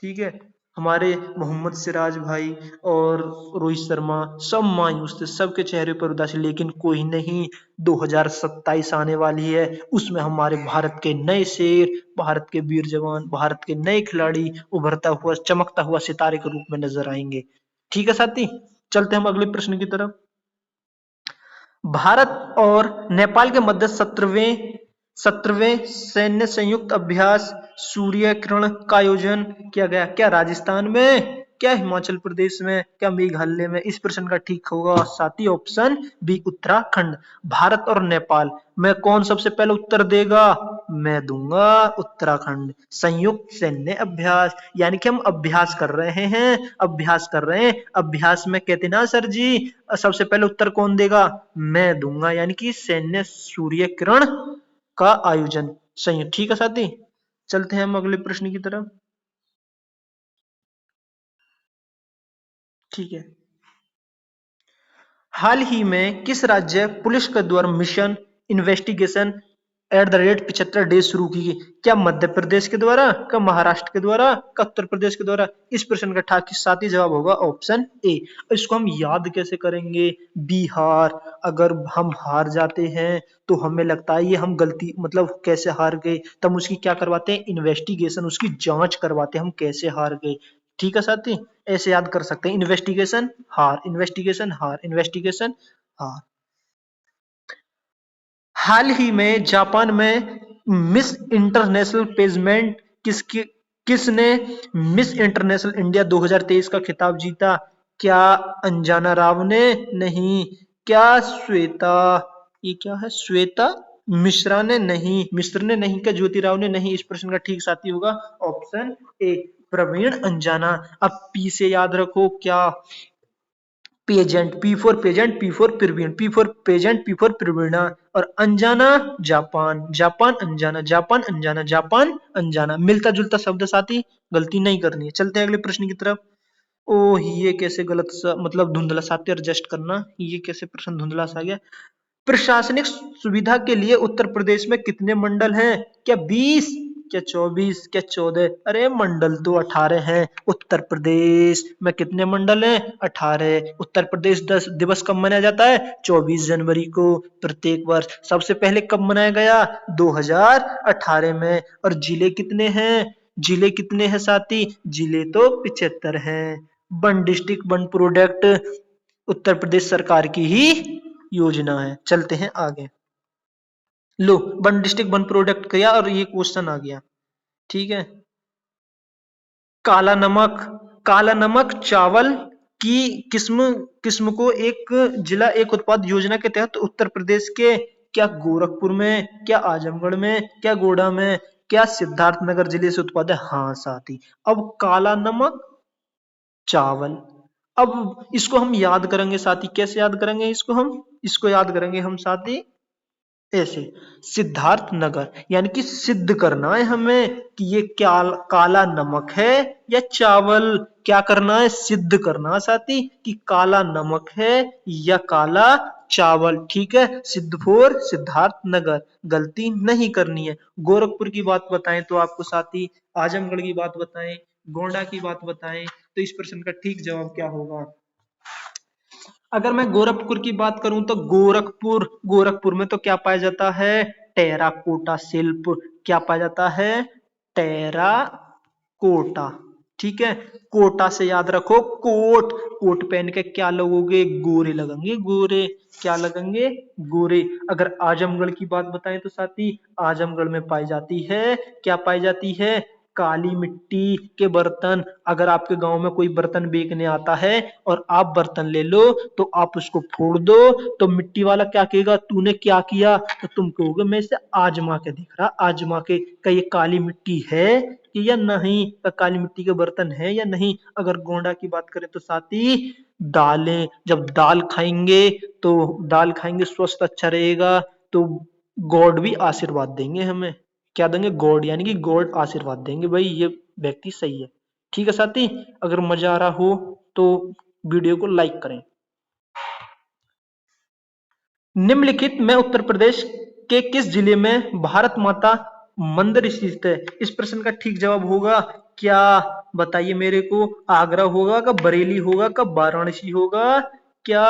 S1: ठीक है, हमारे मोहम्मद सिराज भाई और रोहित शर्मा सब मायूस थे, सबके चेहरे पर उदासी, लेकिन कोई नहीं, 2027 आने वाली है, उसमें हमारे भारत के नए शेर, भारत के वीर जवान, भारत के नए खिलाड़ी उभरता हुआ चमकता हुआ सितारे के रूप में नजर आएंगे। ठीक है साथी, चलते हम अगले प्रश्न की तरफ। भारत और नेपाल के मध्य 17वें सैन्य संयुक्त अभ्यास सूर्य किरण का आयोजन किया गया, क्या राजस्थान में, क्या हिमाचल प्रदेश में, क्या मेघालय में? इस प्रश्न का ठीक होगा साथी ऑप्शन बी, उत्तराखंड। भारत और नेपाल में कौन सबसे पहले उत्तर देगा? मैं दूंगा, उत्तराखंड। संयुक्त सैन्य अभ्यास, यानी कि हम अभ्यास कर रहे हैं, अभ्यास कर रहे हैं, अभ्यास में कहते ना सर जी, सबसे पहले उत्तर कौन देगा? मैं दूंगा, यानी कि सैन्य सूर्य किरण का आयोजन संयुक्त। ठीक है साथी, चलते हैं हम अगले प्रश्न की तरफ। ठीक है, हाल ही में किस राज्य पुलिस के द्वारा मिशन इन्वेस्टिगेशन @75 शुरू की गई? क्या मध्य प्रदेश के द्वारा, क्या महाराष्ट्र के द्वारा, क्या उत्तर प्रदेश के द्वारा? इस प्रश्न का साथी जवाब होगा ऑप्शन ए। इसको हम याद कैसे करेंगे? बिहार, अगर हम हार जाते हैं तो हमें लगता है ये हम गलती, मतलब कैसे हार गए, तब उसकी क्या करवाते हैं, इन्वेस्टिगेशन, उसकी जांच करवाते हैं हम कैसे हार गए। ठीक है साथी, ऐसे याद कर सकते हैं, इन्वेस्टिगेशन हार, इन्वेस्टिगेशन हार, इन्वेस्टिगेशन हार। हाल ही में जापान में मिस इंटरनेशनल पेजमेंट किसकी, किसने मिस इंटरनेशनल इंडिया 2023 का खिताब जीता? क्या अंजना राव ने? नहीं। क्या श्वेता, ये क्या है, श्वेता मिश्रा ने? नहीं, मिश्र ने नहीं। क्या ज्योति राव ने? नहीं। इस प्रश्न का ठीक साथी होगा ऑप्शन ए, प्रवीण अंजाना। अब पी से याद रखो, क्या, pageant, P for pageant, P for Praveen, P for pageant, P for Praveena, और अंजाना जापान, जापान अंजाना, जापान अंजाना, जापान अंजाना, मिलता जुलता शब्द साथी, गलती नहीं करनी है। चलते हैं अगले प्रश्न की तरफ। ओह, ये कैसे गलत सा, मतलब धुंधला साथी, एडजस्ट करना, ये कैसे प्रश्न धुंधला सा आ गया। प्रशासनिक सुविधा के लिए उत्तर प्रदेश में कितने मंडल हैं? क्या 20, क्या 24, क्या 14? अरे मंडल तो 18 हैं। उत्तर प्रदेश में कितने मंडल हैं? 18। उत्तर प्रदेश दिवस कब मनाया जाता है? 24 जनवरी को प्रत्येक वर्ष। सबसे पहले कब मनाया गया? 2018 में। और जिले कितने हैं? जिले कितने हैं साथी? जिले तो 75 हैं। One district one product Uttar Pradesh सरकार की ही योजना है। चलते हैं आगे। लो, वन डिस्ट्रिक्ट वन प्रोडक्ट किया और ये क्वेश्चन आ गया। ठीक है, काला नमक, काला नमक चावल की किस्म, किस्म को एक जिला एक उत्पाद योजना के तहत उत्तर प्रदेश के, क्या गोरखपुर में, क्या आजमगढ़ में, क्या गोड्डा में, क्या सिद्धार्थनगर जिले से उत्पाद है? हाँ साथी, अब काला नमक चावल। अब इसको हम याद करेंगे साथी, कैसे याद करेंगे इसको हम, इसको याद करेंगे हम साथी ऐसे, सिद्धार्थ नगर, यानी कि सिद्ध करना है हमें कि ये क्या काला नमक है या चावल। क्या करना है? सिद्ध करना साथी कि काला नमक है या काला चावल। ठीक है, सिद्ध फोर सिद्धार्थ नगर, गलती नहीं करनी है। गोरखपुर की बात बताएं तो आपको साथी, आजमगढ़ की बात बताएं, गोंडा की बात बताएं, तो इस प्रश्न का ठीक जवाब क्या होगा? अगर मैं गोरखपुर की बात करूं तो गोरखपुर, गोरखपुर में तो क्या पाया जाता है? टेराकोटा शिल्प। क्या पाया जाता है? टेराकोटा। ठीक है, कोटा से याद रखो कोट, कोट पहन के क्या लगोगे? गोरे लगेंगे, गोरे। क्या लगेंगे? गोरे। अगर आजमगढ़ की बात बताएं तो साथी, आजमगढ़ में पाई जाती है, क्या पाई जाती है? काली मिट्टी के बर्तन। अगर आपके गांव में कोई बर्तन बेचने आता है और आप बर्तन ले लो तो आप उसको फोड़ दो, तो मिट्टी वाला क्या कहेगा, तूने क्या किया, तो तुम कहोगे मैं इसे आजमा के देख रहा, आजमा के क्या ये काली मिट्टी है कि या नहीं, क्या काली मिट्टी के बर्तन है या नहीं। अगर गोंडा की बात करें तो साथी दालें, जब दाल खाएंगे तो दाल खाएंगे स्वस्थ अच्छा रहेगा, तो गॉड भी आशीर्वाद देंगे हमें। क्या देंगे, गॉड, यानी कि गॉड आशीर्वाद देंगे भाई ये व्यक्ति सही है। ठीक है साथी, अगर मजा आ रहा हो तो वीडियो को लाइक करें। निम्नलिखित में उत्तर प्रदेश के किस जिले में भारत माता मंदिर स्थित है। इस प्रश्न का ठीक जवाब होगा क्या, बताइए मेरे को, आगरा होगा, कब बरेली होगा, कब वाराणसी होगा, क्या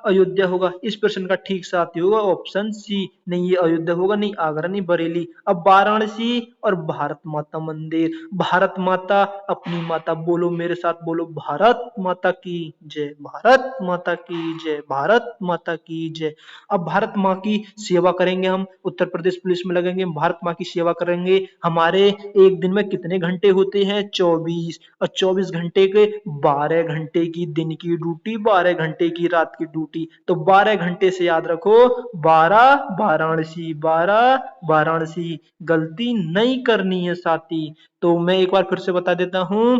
S1: अयोध्या होगा। इस प्रश्न का ठीक साथी होगा ऑप्शन सी, नहीं ये अयोध्या होगा, नहीं आगरा, नहीं बरेली। अब वाराणसी और भारत माता मंदिर, भारत माता अपनी माता, बोलो मेरे साथ, बोलो भारत माता की जय, भारत माता की जय, भारत माता की जय। अब भारत माँ की सेवा करेंगे हम, उत्तर प्रदेश पुलिस में लगेंगे, भारत माँ की सेवा करेंगे। हमारे एक दिन में कितने घंटे होते हैं, 24, और 24 घंटे के 12 घंटे की दिन की ड्यूटी, 12 घंटे की रात की ड्यूटी, तो 12 घंटे से याद रखो 12 वाराणसी, 12 वाराणसी, गलती नहीं करनी है साथी। तो मैं एक बार फिर से बता देता हूं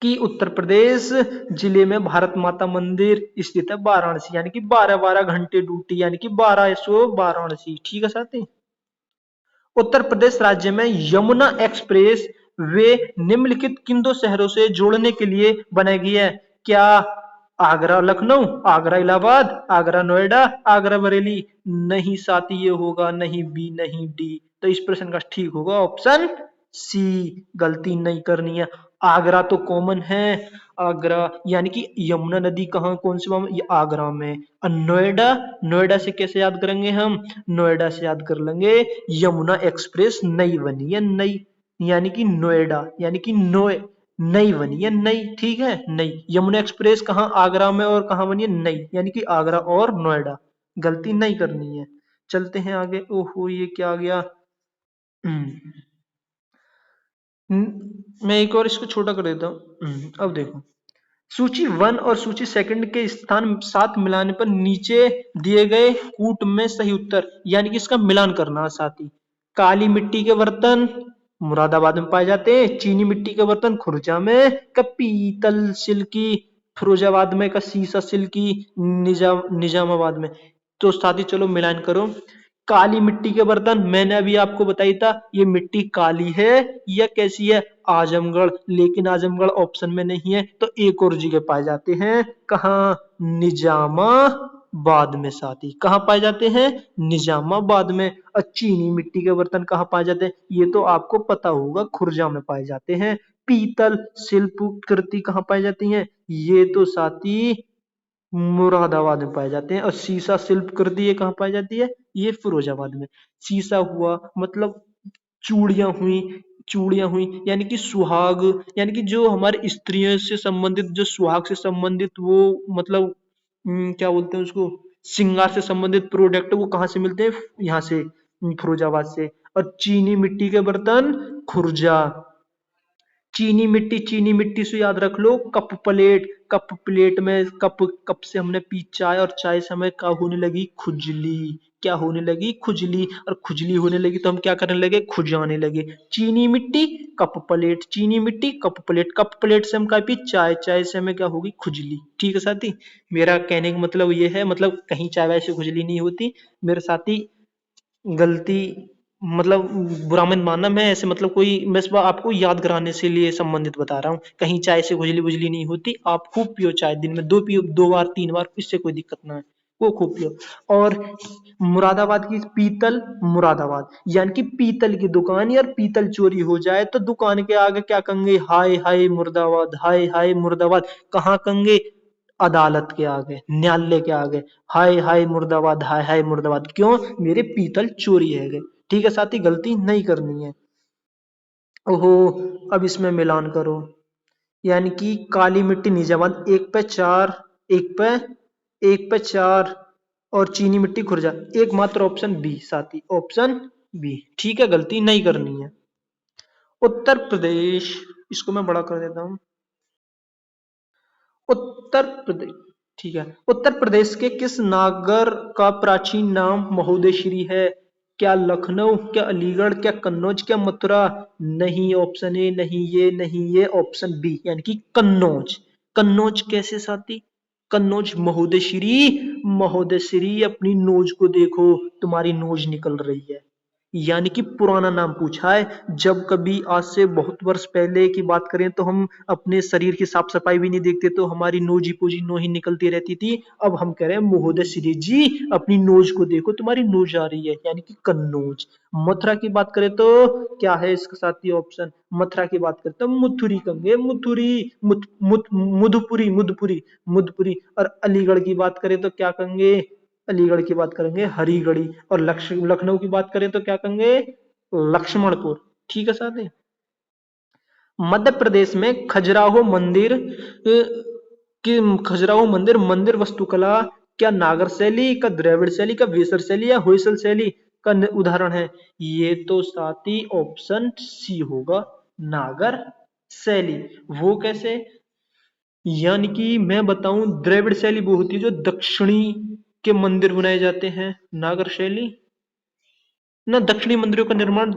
S1: कि उत्तर प्रदेश जिले में भारत माता मंदिर स्थित है वाराणसी, यानी कि 12-12 घंटे ड्यूटी, यानी कि 1200 वाराणसी। ठीक है साथी। उत्तर प्रदेश राज्य में यमुना एक्सप्रेस वे निम्नलिखित किन दो शहरों से जोड़ने के लिए बनाई गई है। क्या आगरा लखनऊ, आगरा इलाहाबाद, आगरा नोएडा, आगरा बरेली। नहीं साथी ये होगा नहीं बी, नहीं डी, तो इस प्रश्न का ठीक होगा ऑप्शन सी, गलती नहीं करनी है। आगरा तो कॉमन है, आगरा यानी कि यमुना नदी कहाँ, कौन से में, ये आगरा में। और नोएडा, नोएडा से कैसे याद करेंगे हम, नोएडा से याद कर लेंगे यमुना एक्सप्रेस नई बनी है, नई, यानी कि नोएडा, यानी कि नई बनी है, नई। ठीक है, नई यमुना एक्सप्रेस कहाँ, आगरा में, और कहाँ बनी है, नई, यानी कि आगरा और नोएडा। गलती नहीं करनी है। चलते हैं आगे। ओहो ये क्या आ गया। हम्म, मैं एक और इसको छोटा कर देता हूँ। अब देखो, सूची 1 और सूची 2 के स्थान साथ मिलाने पर नीचे दिए गए कूट में सही उत्तर, यानी कि इसका मिलान करना है साथी। काली मिट्टी के बर्तन मुरादाबाद में पाए जाते हैं, चीनी मिट्टी के बर्तन खुर्जा में, का पीतल सिल्की फिरोजाबाद में, का सीसा सिल्की निजामाबाद में। तो साथी चलो मिलान करो। काली मिट्टी के बर्तन मैंने अभी आपको बताई था, ये मिट्टी काली है या कैसी है, आजमगढ़, लेकिन आजमगढ़ ऑप्शन में नहीं है, तो एक और जगह पाए जाते हैं, कहाँ, निजामाबाद में साथी। कहाँ पाए जाते हैं, निजामाबाद में। और चीनी मिट्टी के बर्तन कहाँ पाए जाते हैं, ये तो आपको पता होगा, खुर्जा में पाए जाते हैं। पीतल शिल्प कृति कहाँ पाई जाती है, ये तो साथी मुरादाबाद में पाए जाते हैं। और सीसा शिल्प कृति ये कहाँ पाई जाती है, ये फिरोजाबाद में। सीसा हुआ मतलब चूड़ियां हुई, चूड़ियां हुई यानी कि सुहाग, यानी कि जो हमारे स्त्रियों से संबंधित, जो सुहाग से संबंधित वो मतलब क्या बोलते हैं उसको, श्रृंगार से संबंधित प्रोडक्ट, वो कहाँ से मिलते हैं, यहाँ से, फिरोजाबाद से। और चीनी मिट्टी के बर्तन खुर्जा। चीनी मिट्टी, चीनी मिट्टी से याद रख लो कप प्लेट, कप प्लेट में कप, कप से हमने पी चाय, और चाय से हमें क्या होने लगी, खुजली। क्या होने लगी, खुजली, और खुजली होने लगी तो हम क्या करने लगे, खुजाने लगे। चीनी मिट्टी कप प्लेट, चीनी मिट्टी कप प्लेट, कप प्लेट से हम क्या पी, चाय, चाय से हमें क्या होगी, खुजली। ठीक है साथी, मेरा कहने का मतलब ये है, मतलब कहीं चाय वाय से खुजली नहीं होती मेरे साथी। गलती मतलब बुरा मत मानना, मैं ऐसे मतलब कोई, मैं सिर्फ आपको याद कराने से लिए संबंधित बता रहा हूँ। कहीं चाय से खुजली बुजली नहीं होती, आप खूब पियो चाय, दिन में 2 पियो, 2 बार 3 बार, इससे कोई दिक्कत ना है, वो खूब पियो। और मुरादाबाद की पीतल, मुरादाबाद यानी कि पीतल की दुकान, यार पीतल चोरी हो जाए तो दुकान के आगे क्या कहेंगे, हाय हाय मुर्दाबाद, हाय हाय मुर्दाबाद। कहाँ कहेंगे, अदालत के आगे, न्यायालय के आगे, हाय हाय मुर्दाबाद, हाय हाय मुर्दाबाद, क्यों, मेरे पीतल चोरी है गए। ठीक है साथी, गलती नहीं करनी है। ओहो, अब इसमें मिलान करो, यानी कि काली मिट्टी निजामाबाद, एक पे 4, एक पे, एक पे 4, और चीनी मिट्टी खुर्जा, एकमात्र ऑप्शन बी साथी, ऑप्शन बी। ठीक है, गलती नहीं करनी है। उत्तर प्रदेश, इसको मैं बड़ा कर देता हूँ। उत्तर प्रदेश, ठीक है। उत्तर प्रदेश के किस नागर का प्राचीन नाम महुदेश्वरी है? क्या लखनऊ, क्या अलीगढ़, क्या कन्नौज, क्या मथुरा? नहीं ऑप्शन ए, नहीं ये, नहीं ये, ऑप्शन बी यानी कि कन्नौज। कन्नौज कैसे साथी? कन्नौज महुदेश्वरी, महुदेश्वरी अपनी नोज को देखो, तुम्हारी नोज निकल रही है। यानी कि पुराना नाम पूछा है। जब कभी आज से बहुत वर्ष पहले की बात करें तो हम अपने शरीर की साफ सफाई भी नहीं देखते, तो हमारी नोजी पोजी नोही निकलती रहती थी। अब हम कह रहे हैं महोदय श्री जी अपनी नोज को देखो, तुम्हारी नोज आ रही है, यानी कि कन्नौज। मथुरा की बात करें तो क्या है इसके साथ ही ऑप्शन? मथुरा की बात करें तो मुथुरी कहेंगे, मुथुरी, मुधपुरी, मुधपुरी, मुधपुरी। और अलीगढ़ की बात करें तो क्या कहेंगे? अलीगढ़ की बात करेंगे हरिगढ़ी। और लखनऊ की बात करें तो क्या कहेंगे? लक्ष्मणपुर। ठीक है साथी। मध्य प्रदेश में खजुराहो मंदिर की, खजुराहो मंदिर मंदिर वास्तुकला क्या नागर शैली का, द्रविड़ शैली का, वेसर शैली या होयसल शैली का उदाहरण है? ये तो साथी ऑप्शन सी होगा, नागर शैली। वो कैसे? यानी कि मैं बताऊं, द्रविड़ शैली वो होती है जो दक्षिणी के मंदिर बनाए जाते हैं। नागर शैली ना, दक्षिणी मंदिरों का निर्माण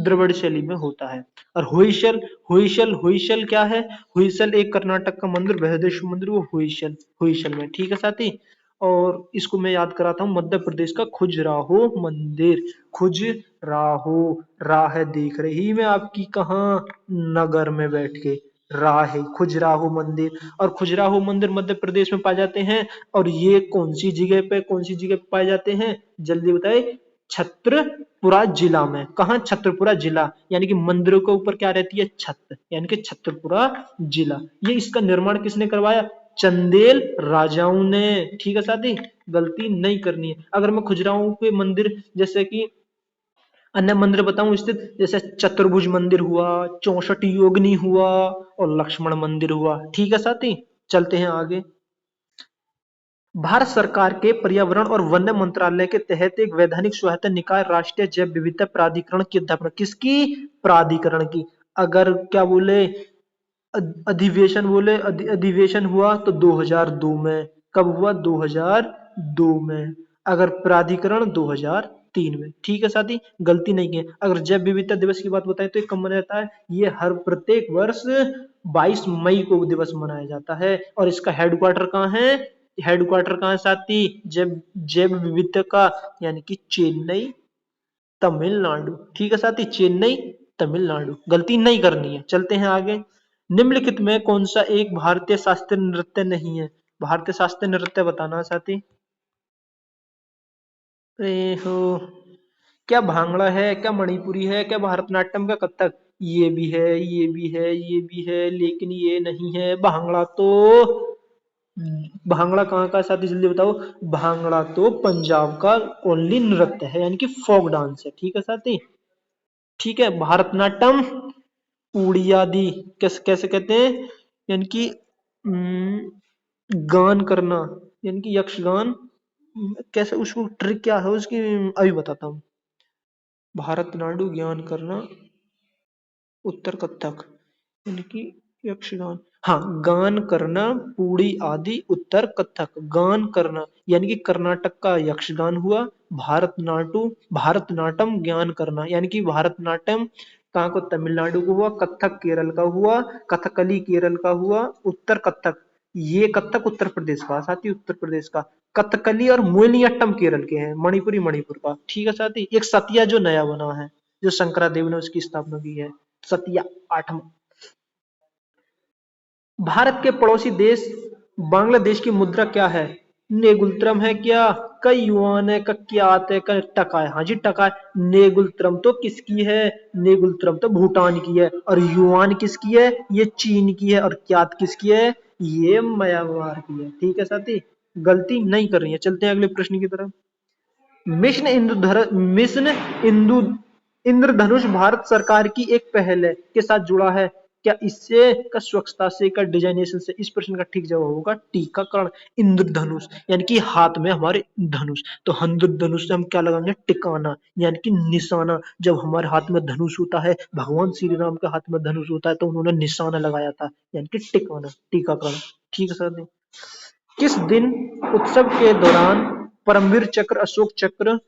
S1: द्रविड़ शैली में होता है। और होयसल, होयसल क्या है? होयसल एक कर्नाटक का मंदिर, बृहदेश्वर मंदिर, वो होयसल, होयसल में। ठीक है साथी। और इसको मैं याद कराता हूँ, मध्य प्रदेश का खुजराहो मंदिर। खुजराहो, राह देख रही मैं आपकी कहाँ, नगर में बैठ के। राह है खुजराहो मंदिर। और खुजराहो मंदिर मध्य प्रदेश में पाए जाते हैं। और ये कौन सी जगह पे, कौन सी जगह पे पाए जाते हैं? जल्दी बताए। छत्रपुरा जिला में। कहा? छत्रपुरा जिला। यानी कि मंदिरों के ऊपर क्या रहती है? छत, यानी कि छत्रपुरा जिला। ये इसका निर्माण किसने करवाया? चंदेल राजाओं ने। ठीक है साथी, गलती नहीं करनी है। अगर मैं खुजराहो के मंदिर जैसे कि अन्य मंदिर बताऊं स्थित, जैसे चतुर्भुज मंदिर हुआ, 64 योगिनी हुआ, और लक्ष्मण मंदिर हुआ। ठीक है साथी, चलते हैं आगे। भारत सरकार के पर्यावरण और वन मंत्रालय के तहत एक वैधानिक स्वायत्त निकाय राष्ट्रीय जैव विविधता प्राधिकरण की स्थापना किसकी? प्राधिकरण की। अगर क्या बोले, अधिवेशन बोले, अधिवेशन हुआ तो 2002 में। कब हुआ? 2002 में। अगर प्राधिकरण 2003 में। ठीक है साथी, गलती नहीं है। अगर जैव विविधता दिवस की बात बताएं तो ये कब मनाया जाता है? ये हर प्रत्येक वर्ष 22 मई को दिवस मनाया जाता है। और इसका हेडक्वार्टर कहाँ है? हेडक्वार्टर कहाँ है साथी? जैव जैव विविधता का, यानी कि चेन्नई, तमिलनाडु। ठीक है साथी, चेन्नई, तमिलनाडु। गलती नहीं करनी है। चलते हैं आगे। निम्नलिखित में कौन सा एक भारतीय शास्त्रीय नृत्य नहीं है? भारतीय शास्त्रीय नृत्य बताना साथी। अरे हो, क्या भांगड़ा है, क्या मणिपुरी है, क्या भारतनाट्यम, का कथक? ये भी है, ये भी है, ये भी है, लेकिन ये नहीं है भांगड़ा तो। भांगड़ा कहाँ का है साथी, जल्दी बताओ। भांगड़ा तो पंजाब का ओनली नृत्य है, यानी कि फोक डांस है। ठीक है साथी। ठीक है, भारतनाट्यम, उड़ियादी कैसे कैसे कहते हैं? यानी कि गान करना, यानी कि यक्षगान। कैसे, उसको ट्रिक क्या है उसकी, अभी बताता हूँ। भारतनाट्यम ज्ञान करना, उत्तर कथक, यानी कि यक्षगान। हाँ, गान करना, पूड़ी आदि, उत्तर कथक। गान करना यानी कि कर्नाटक का यक्षगान हुआ। भारतनाट्यम, भारतनाट्यम ज्ञान करना यानी कि भारतनाट्यम कहाँ को? तमिलनाडु को हुआ। कथक केरल का हुआ। कथकली केरल का हुआ। उत्तर कथक, ये कथक उत्तर प्रदेश का साथी, उत्तर प्रदेश का। कथकली और मोहिनीअट्टम केरल के हैं। मणिपुरी मणिपुर का। ठीक है साथी। एक सतिया जो नया बना है, जो शंकरादेव ने उसकी स्थापना की है, सतिया, आठवां। भारत के पड़ोसी देश बांग्लादेश की मुद्रा क्या है? नेगुलत्रम है क्या? कई युआन है, का क्यात है, का टका है? हाँ जी, टका है। नेगुलत्रम तो किसकी है? नेगुलत्रम तो भूटान की है। और युआन किसकी है? ये चीन की है। और क्यात किसकी है? ये म्यांमार की है। ठीक है साथी, गलती नहीं कर रही है। चलते हैं अगले प्रश्न की तरफ। मिशन इंदु इंद्रधनुष भारत सरकार की एक पहल है के साथ जुड़ा है। क्या इससे, का स्वच्छता से, का डिजाइनेशन से? इस प्रश्न का ठीक जवाब होगा टीकाकरण। इंद्रधनुष यानी कि हाथ में हमारे धनुष, तो इंद्रधनुष से हम क्या लगाएंगे? टिकाना यानी कि निशाना। जब हमारे हाथ में धनुष होता है, भगवान श्री राम के हाथ में धनुष होता है, तो उन्होंने निशाना लगाया था यानी कि टिकाना, टीकाकरण। ठीक है सर। किस दिन उत्सव के दौरान परमवीर चक्र, अशोक चक्र,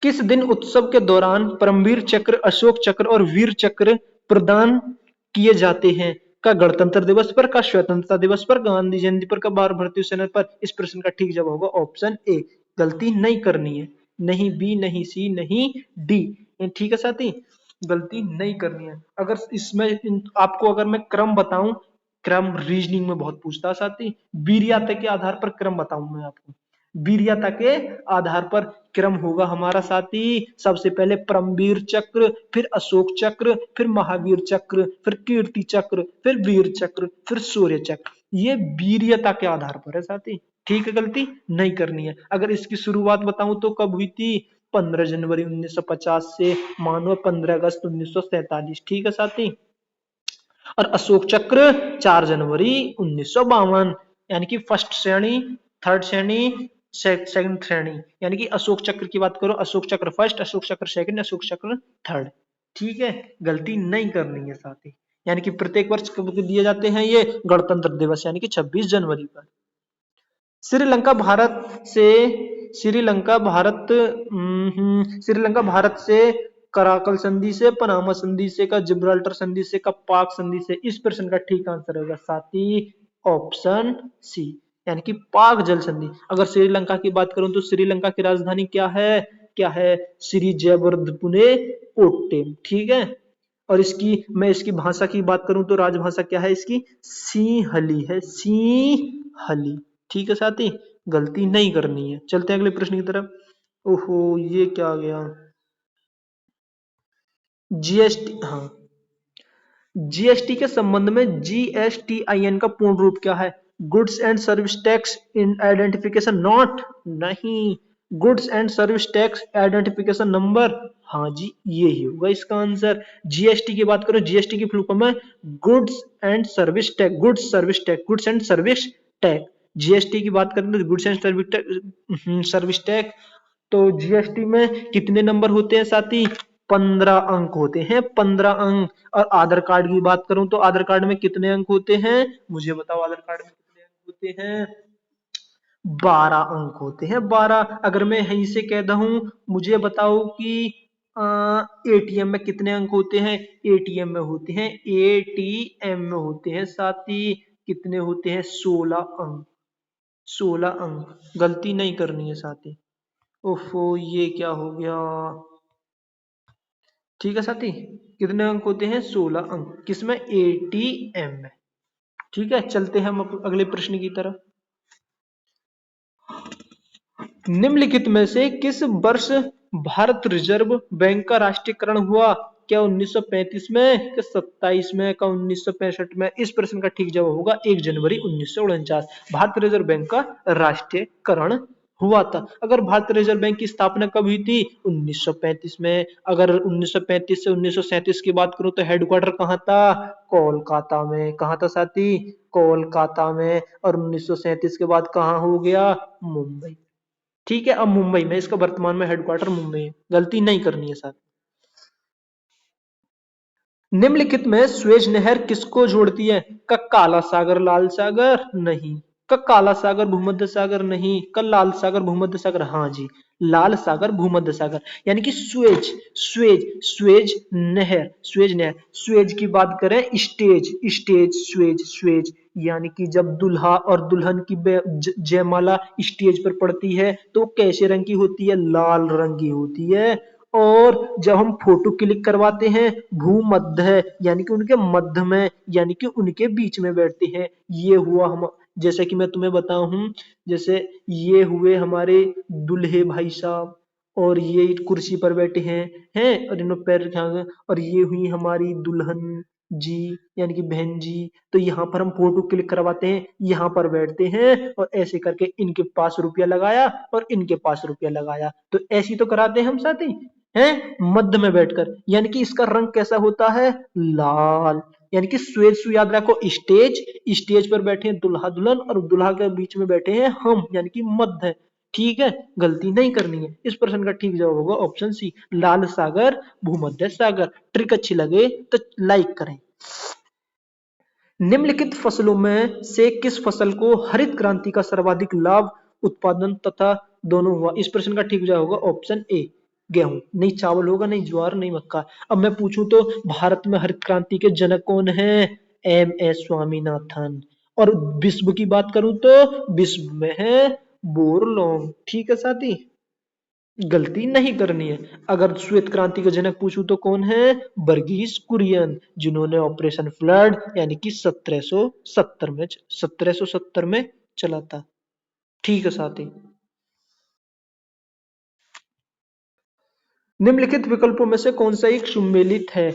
S1: किस दिन उत्सव के दौरान परमवीर चक्र, अशोक चक्र और वीर चक्र प्रदान किए जाते हैं? का गणतंत्र दिवस पर, का स्वतंत्रता दिवस पर, गांधी जयंती पर, का भारतीय सेना पर? इस प्रश्न का ठीक जवाब होगा ऑप्शन ए। गलती नहीं करनी है, नहीं बी, नहीं सी, नहीं डी। ठीक है साथी, गलती नहीं करनी है। अगर इसमें आपको अगर मैं क्रम बताऊं, क्रम रीजनिंग में बहुत पूछता है साथी, वीर्यता के आधार पर क्रम बताऊं मैं आपको। वीर्यता के आधार पर क्रम होगा हमारा साथी। सबसे पहले परमवीर चक्र, फिर अशोक चक्र, फिर महावीर चक्र, फिर कीर्ति चक्र, फिर वीर चक्र, फिर सूर्य चक्र। ये वीर्यता के आधार पर है साथी। ठीक है, गलती नहीं करनी है। अगर इसकी शुरुआत बताऊं तो कब हुई थी? 15 जनवरी 1950 से मानो 15 अगस्त 1947। ठीक है साथी। और अशोक चक्र 4 जनवरी 1952, यानी कि फर्स्ट श्रेणी, थर्ड श्रेणी, सेकंड श्रेणी। यानी कि अशोक चक्र की बात करो, अशोक चक्र फर्स्ट, अशोक चक्र सेकंड, अशोक चक्र थर्ड। ठीक है, गलती नहीं करनी है साथी। यानी कि प्रत्येक वर्ष कब दिए जाते हैं ये? गणतंत्र दिवस यानी कि 26 जनवरी पर। श्रीलंका भारत से श्रीलंका भारत श्रीलंका भारत से कराकल संधि से, पनामा संधि से, का जिब्राल्टर संधि से, का पाक संधि से? इस प्रश्न का ठीक आंसर होगा साथी ऑप्शन सी, यानी कि पाक जल संधि। अगर श्रीलंका की बात करूं तो श्रीलंका की राजधानी क्या है? क्या है? श्री जयवर्धपुने कोट्टेम। ठीक है। और इसकी भाषा की बात करूं तो राजभाषा क्या है इसकी? सिंहली है, सिंहली। ठीक है साथी, गलती नहीं करनी है। चलते हैं अगले प्रश्न की तरफ। ओहो, ये क्या आ गया? जीएसटी, हाँ, जीएसटी के संबंध में जीएसटीआईएन का पूर्ण रूप क्या है? Goods and service tax in identification note? नहीं। Goods and service tax identification number? हाँ जी, ये ही होगा इसका आंसर। जीएसटी की बात करो, जीएसटी की फुल फॉर्म है goods and service tax, goods service tax, goods and service tax. GST की बात करें तो गुड्स एंड सर्विस टैक्स। तो जीएसटी में कितने नंबर होते हैं साथी? 15 अंक होते हैं, 15 अंक। और आधार कार्ड की बात करूं तो आधार कार्ड में कितने अंक होते हैं? मुझे बताओ, आधार कार्ड में कितने अंक होते हैं? 12 अंक होते हैं, 12। अगर मैं यहीं से कह दूं, मुझे बताओ कि एटीएम में कितने अंक होते हैं? एटीएम में होते हैं, एटीएम में होते हैं साथी, कितने होते हैं? 16 अंक, 16 अंक। गलती नहीं करनी है साथी। ओफो, ये क्या हो गया? ठीक है साथी, कितने अंक होते हैं? 16 अंक। किसमें? एटीएम में। ठीक है, चलते हैं हम अगले प्रश्न की तरफ। निम्नलिखित में से किस वर्ष भारत रिजर्व बैंक का राष्ट्रीयकरण हुआ? क्या 1935 में, क्या 27 में, क्या 1965 में? इस प्रश्न का ठीक जवाब होगा 1 जनवरी 1949। भारत रिजर्व बैंक का राष्ट्रीयकरण हुआ था। अगर भारत रिजर्व बैंक की स्थापना कब हुई थी? 1935 में। अगर 1935 से 1937 की बात करूं तो हेडक्वार्टर कहाँ था? कोलकाता में। कहाँ था साथी? कोलकाता में। और 1937 के बाद कहाँ हो गया? मुंबई। ठीक है, अब मुंबई में, इसका वर्तमान में हेडक्वार्टर मुंबई है। गलती नहीं करनी है साथ। निम्नलिखित में स्वेज नहर किसको जोड़ती है? का काला सागर लाल सागर? नहीं। का काला सागर भूमध्य सागर? नहीं। का लाल सागर भूमध्य सागर? हाँ जी, लाल सागर भूमध्य सागर। यानी कि स्वेज, स्वेज, स्वेज नहर, स्वेज नहर। स्वेज की बात करें, स्टेज, स्टेज, स्वेज, स्वेज। यानी कि जब दुल्हा और दुल्हन की जयमाला स्टेज पर पड़ती है तो कैसे रंग की होती है? लाल रंग की होती है। और जब हम फोटो क्लिक करवाते हैं, भूमध्य यानी कि उनके मध्य में, यानी कि उनके बीच में बैठते हैं। ये हुआ हम, जैसे कि मैं तुम्हें बताऊं, जैसे ये हुए हमारे दुल्हे भाई साहब, और ये कुर्सी पर बैठे हैं और इन्होंने पैर रखा है, और ये हुई हमारी दुल्हन जी यानी कि बहन जी। तो यहाँ पर हम फोटो क्लिक करवाते हैं, यहाँ पर बैठते हैं और ऐसे करके इनके पास रुपया लगाया और इनके पास रुपया लगाया, तो ऐसी तो कराते हैं हम साथी हैं मध्य में बैठकर। यानी कि इसका रंग कैसा होता है, लाल। यानी कि श्वेत सु याद रखो, स्टेज, स्टेज पर बैठे हैं दुल्हा दुल्हन और दुल्हा के बीच में बैठे हैं हम, यानी कि मध्य। ठीक है, गलती नहीं करनी है। इस प्रश्न का ठीक जवाब होगा ऑप्शन सी, लाल सागर भूमध्य सागर। ट्रिक अच्छी लगे तो लाइक करें। निम्नलिखित फसलों में से किस फसल को हरित क्रांति का सर्वाधिक लाभ, उत्पादन तथा दोनों हुआ? इस प्रश्न का ठीक जवाब होगा ऑप्शन ए, गेहूं। नहीं चावल होगा, नहीं ज्वार, नहीं मक्का। अब मैं पूछूं तो भारत में हरित क्रांति के जनक कौन है? M S Swaminathan. और विश्व की बात करूं तो विश्व में है बोरलॉग। ठीक है साथी, गलती नहीं करनी है। अगर श्वेत क्रांति का जनक पूछूं तो कौन है? वर्गीस कुरियन, जिन्होंने ऑपरेशन फ्लड यानी कि 1770 में चला था। ठीक है साथी, निम्नलिखित विकल्पों में से कौन सा एक सुमेलित है?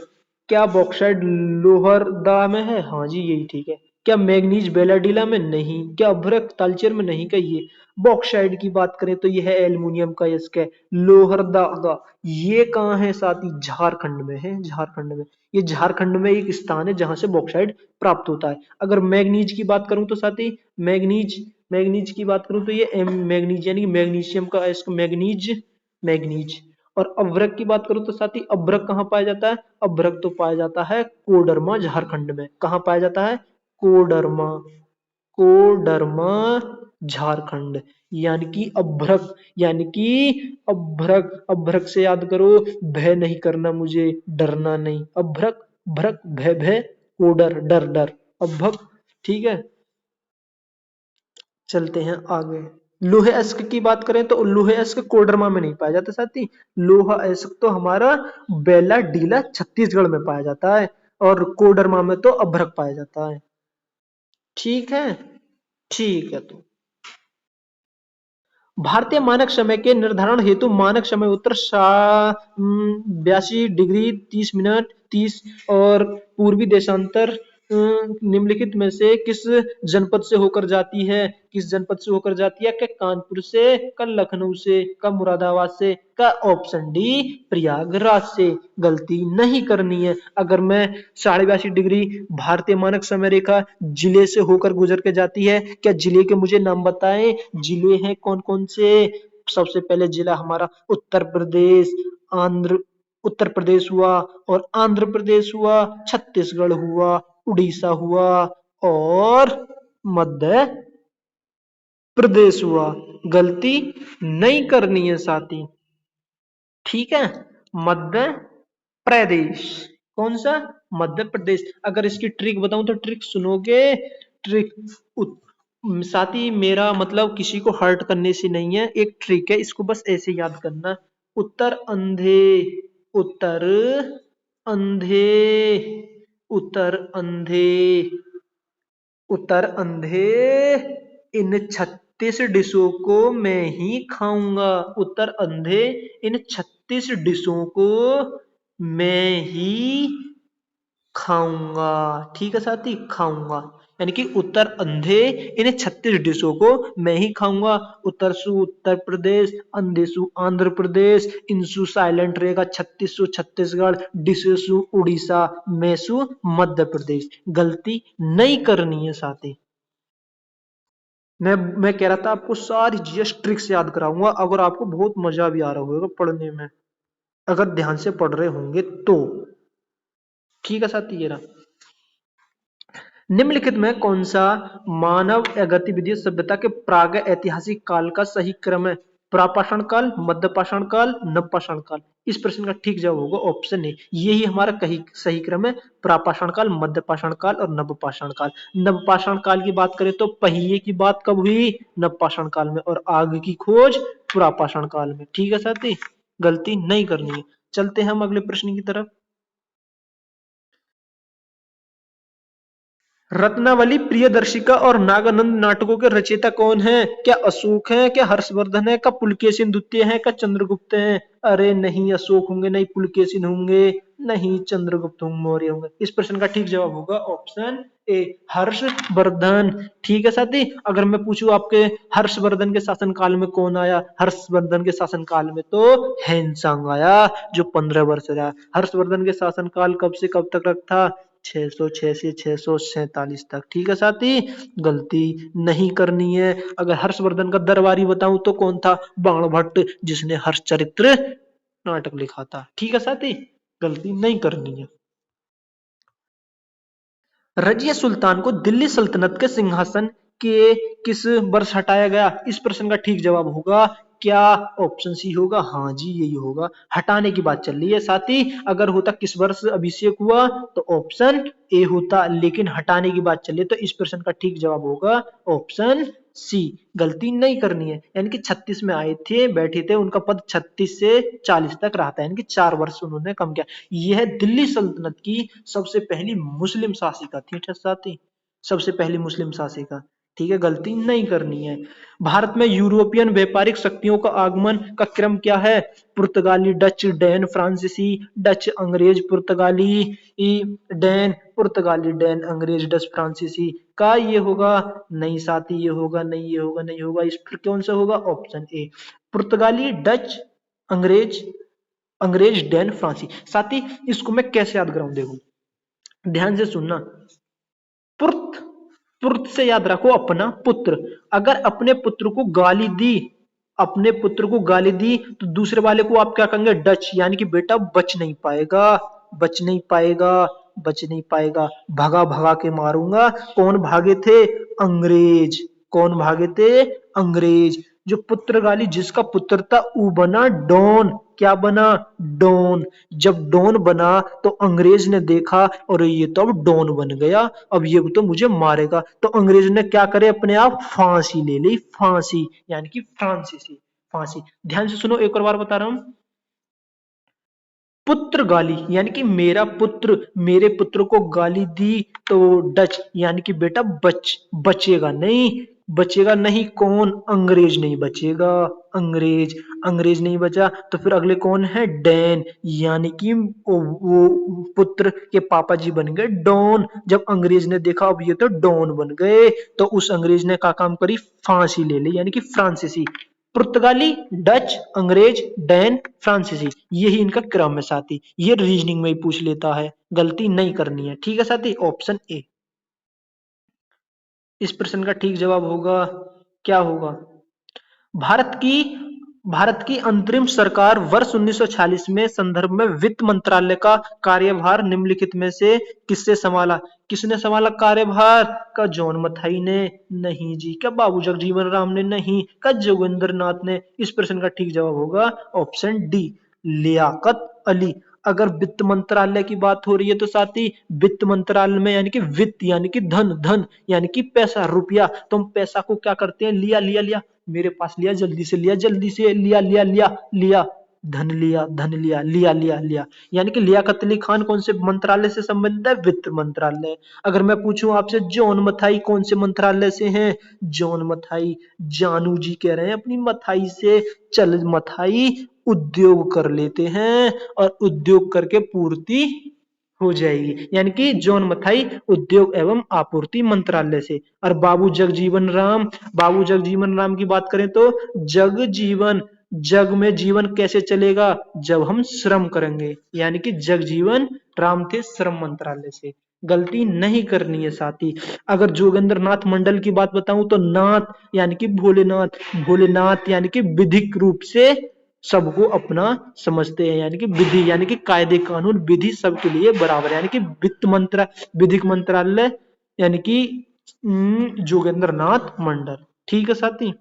S1: क्या बॉक्साइट लोहरदा में है? हाँ जी यही ठीक है। क्या मैग्नीज बेलाडीला में? नहीं। क्या अभ्रक तालचेर में? नहीं कहिए। बॉक्साइट की बात करें तो यह है एल्युमिनियम का इसका लोहरदा का। ये कहाँ है साथी? झारखंड में है, झारखंड में। ये झारखंड में एक स्थान है जहां से बॉक्साइट प्राप्त होता है। अगर मैग्नीज की बात करूं तो साथी मैग्नीज, मैग्नीज की बात करूं तो ये मैग्नीज यानी कि मैग्नीशियम का इसका मैग्नीज, मैग्नीज। और अभ्रक की बात करूं तो साथी अभ्रक कहाँ पाया जाता है? अभ्रक तो पाया जाता है कोडरमा झारखंड में। कहाँ पाया जाता है? कोडरमा, कोडरमा झारखंड। यानी कि अभ्रक, यानी कि अभ्रक, अभ्रक से याद करो, भय नहीं करना मुझे, डरना नहीं। अभ्रक, भ्रक, भय, भय, कोडर, डर, डर, अभ्रक। ठीक है, चलते हैं आगे। लोहे अयस्क की बात करें तो लोहे अयस्क कोडरमा में नहीं पाया जाता साथी। लोहा अयस्क तो हमारा बेला डीला छत्तीसगढ़ में पाया जाता है और कोडरमा में तो अभ्रक पाया जाता है। ठीक है, ठीक है। तो भारतीय मानक समय के निर्धारण हेतु मानक समय उत्तर 82 डिग्री 30 मिनट 30 और पूर्वी देशांतर निम्नलिखित में से किस जनपद से होकर जाती है? किस जनपद से होकर जाती है? क्या कानपुर से, का लखनऊ से, का मुरादाबाद से, का ऑप्शन डी प्रयागराज से। गलती नहीं करनी है। अगर मैं 82.5 डिग्री भारतीय मानक समय रेखा जिले से होकर गुजर के जाती है, क्या जिले के मुझे नाम बताएं? जिले हैं कौन कौन से? सबसे पहले जिला हमारा उत्तर प्रदेश, आंध्र, उत्तर प्रदेश हुआ और आंध्र प्रदेश हुआ, छत्तीसगढ़ हुआ, उड़ीसा हुआ और मध्य प्रदेश हुआ। गलती नहीं करनी है साथी। ठीक है, मध्य प्रदेश। कौन सा? मध्य प्रदेश। अगर इसकी ट्रिक बताऊं तो ट्रिक सुनोगे? ट्रिक साथी मेरा मतलब किसी को हर्ट करने से नहीं है, एक ट्रिक है, इसको बस ऐसे याद करना। उत्तर अंधे, उत्तर अंधे, उत्तर अंधे, उत्तर अंधे, इन 36 डिशों को मैं ही खाऊंगा। उत्तर अंधे, इन 36 डिशों को मैं ही खाऊंगा। ठीक है साथी, खाऊंगा। यानी कि उत्तर अंधे, इन 36 डिशों को मैं ही खाऊंगा। उत्तरसु उत्तर प्रदेश, अंधेसु आंध्र प्रदेश, इंसु साइलेंट रहेगा, 36सु छत्तीसगढ़, डिशेसु उड़ीसा, मैसु मध्य प्रदेश। गलती नहीं करनी है साथी। मैं कह रहा था आपको सारी चीजें ट्रिक से याद कराऊंगा, अगर आपको बहुत मजा भी आ रहा होगा पढ़ने में, अगर ध्यान से पढ़ रहे होंगे तो। ठीक है साथी, ये रहा। निम्नलिखित में कौन सा मानव गतिविधि सभ्यता के प्राग ऐतिहासिक काल का सही क्रम है? प्रापाषाण काल, मध्यपाषाण काल, नवपाषाण काल। इस प्रश्न का ठीक जवाब होगा ऑप्शन ए, यही हमारा कही सही क्रम है। प्रापाषाण काल, मध्यपाषाण काल और नवपाषाण काल। नवपाषाण काल की बात करें तो पहिए की बात कब हुई? नवपाषाण काल में। और आग की खोज प्रापाषाण काल में। ठीक है साथी, गलती नहीं करनी है। चलते हैं हम अगले प्रश्न की तरफ। रत्नावली, प्रियदर्शिका और नागानंद नाटकों के रचयिता कौन है? क्या अशोक है, क्या हर्षवर्धन है, क्या पुलकेशिन द्वितीय है, क्या चंद्रगुप्त है? अरे नहीं अशोक होंगे, नहीं पुलकेशिन होंगे, नहीं चंद्रगुप्त मौर्य होंगे। इस प्रश्न का ठीक जवाब होगा ऑप्शन ए हर्षवर्धन। ठीक है साथी, अगर मैं पूछूं आपके हर्षवर्धन के शासनकाल में कौन आया? हर्षवर्धन के शासनकाल में तो हैनसांग आया जो 15 वर्ष रहा। हर्षवर्धन के शासनकाल कब से कब तक था? 606 से 647 तक। ठीक है साथी, गलती नहीं करनी है। अगर हर्षवर्धन का दरबारी बताऊं तो कौन था? बाणभट्ट, जिसने हर्षचरित्र नाटक लिखा था। ठीक है साथी, गलती नहीं करनी है। रजिया सुल्तान को दिल्ली सल्तनत के सिंहासन के किस वर्ष हटाया गया? इस प्रश्न का ठीक जवाब होगा क्या? ऑप्शन सी होगा। हाँ जी यही होगा। हटाने की बात चल रही है साथी, अगर होता किस वर्ष अभिषेक हुआ तो ऑप्शन ए होता, लेकिन हटाने की बात चल रही है तो इस प्रश्न का ठीक जवाब होगा ऑप्शन सी। गलती नहीं करनी है। यानी कि 36 में आए थे, बैठे थे, उनका पद 36 से 40 तक रहा था, यानी कि 4 वर्ष उन्होंने कम किया। यह दिल्ली सल्तनत की सबसे पहली मुस्लिम शासिका थी साथी, सबसे पहली मुस्लिम शासिका। ठीक है, गलती नहीं करनी है। भारत में यूरोपियन व्यापारिक शक्तियों का आगमन का क्रम क्या है? पुर्तगाली, डच, डैन, फ्रांसीसी, डच, अंग्रेज, पुर्तगाली, डैन, पुर्तगाली, डैन, अंग्रेज, डच, फ्रांसीसी का ये होगा? नहीं साथी, ये होगा नहीं, ये होगा नहीं होगा। इस पर कौन सा होगा? ऑप्शन ए पुर्तगाली, डच, अंग्रेज, अंग्रेज, डैन, फ्रांसी। साथी इसको मैं कैसे याद कराऊं? देखो ध्यान से सुनना। पुर्त, पुर्त से याद रखो अपना पुत्र। अगर अपने पुत्र को गाली दी, अपने पुत्र को गाली दी तो दूसरे वाले को आप क्या कहेंगे? डच, यानी कि बेटा बच नहीं पाएगा, बच नहीं पाएगा, बच नहीं पाएगा, भगा भगा के मारूंगा। कौन भागे थे? अंग्रेज। कौन भागे थे? अंग्रेज। जो पुत्र गाली, जिसका पुत्र था वो बना डॉन। क्या बना? डॉन। जब डॉन बना तो अंग्रेज ने देखा और ये तो अब डॉन बन गया, अब ये तो मुझे मारेगा, तो अंग्रेज ने क्या करे? अपने आप फांसी ले ली, फांसी, यानी कि फ्रांसीसी, फांसी। ध्यान से सुनो, एक और बार बता रहा हूं। पुत्र गाली यानी कि मेरा पुत्र, मेरे पुत्र को गाली दी तो डच, यानी कि बेटा बचेगा नहीं, बचेगा नहीं। कौन? अंग्रेज नहीं बचेगा, अंग्रेज। अंग्रेज नहीं बचा तो फिर अगले कौन है? डैन, यानी कि वो पुत्र के पापा जी बन गए डॉन। जब अंग्रेज ने देखा अब ये तो डॉन बन गए, तो उस अंग्रेज ने क्या काम करी? फांसी ले ली, यानी कि फ्रांसीसी। पुर्तगाली, डच, अंग्रेज, डैन, फ्रांसीसी, यही इनका क्रम है साथी। ये रीजनिंग में ही पूछ लेता है, गलती नहीं करनी है। ठीक है साथी, ऑप्शन ए इस प्रश्न का ठीक जवाब होगा। क्या होगा? भारत की भारत की अंतरिम सरकार वर्ष 1946 में संदर्भ में वित्त मंत्रालय का कार्यभार निम्नलिखित में से किससे संभाला? किसने संभाला कार्यभार? का जॉन मथाई ने? नहीं जी। क्या बाबू जगजीवन राम ने? नहीं। का जोगेंद्र नाथ ने? इस प्रश्न का ठीक जवाब होगा ऑप्शन डी, लियाकत अली। अगर वित्त मंत्रालय की बात हो रही है तो साथी वित्त मंत्रालय में यानी कि वित्त यानी कि धन, धन यानी कि पैसा, रुपया, तो हम पैसा को क्या करते हैं? लिया लिया लिया, मेरे पास लिया, जल्दी से लिया, जल्दी से लिया लिया लिया लिया, धन लिया, धन लिया, लिया लिया लिया, यानी कि लियाकत अली खान कौन से मंत्रालय से संबंधित है? वित्त मंत्रालय। अगर मैं पूछूं आपसे जॉन मथाई कौन से मंत्रालय से हैं? जॉन मथाई, जानू जी कह रहे हैं अपनी मथाई से, चल मथाई उद्योग कर लेते हैं और उद्योग करके पूर्ति हो जाएगी, यानी कि जॉन मथाई उद्योग एवं आपूर्ति मंत्रालय से। और बाबू जगजीवन राम की बात करें तो जग जीवन, जग में जीवन कैसे चलेगा? जब हम श्रम करेंगे, यानी कि जगजीवन राम थे श्रम मंत्रालय से। गलती नहीं करनी है साथी। अगर जोगेंद्र नाथ मंडल की बात बताऊं तो नाथ यानी कि भोलेनाथ, भोलेनाथ यानी कि विधिक रूप से सबको अपना समझते हैं, यानी कि विधि यानी कि कायदे कानून विधि सबके लिए बराबर है, यानी कि विधिक मंत्रालय यानी कि जोगेंद्र नाथ मंडल। ठीक है साथी,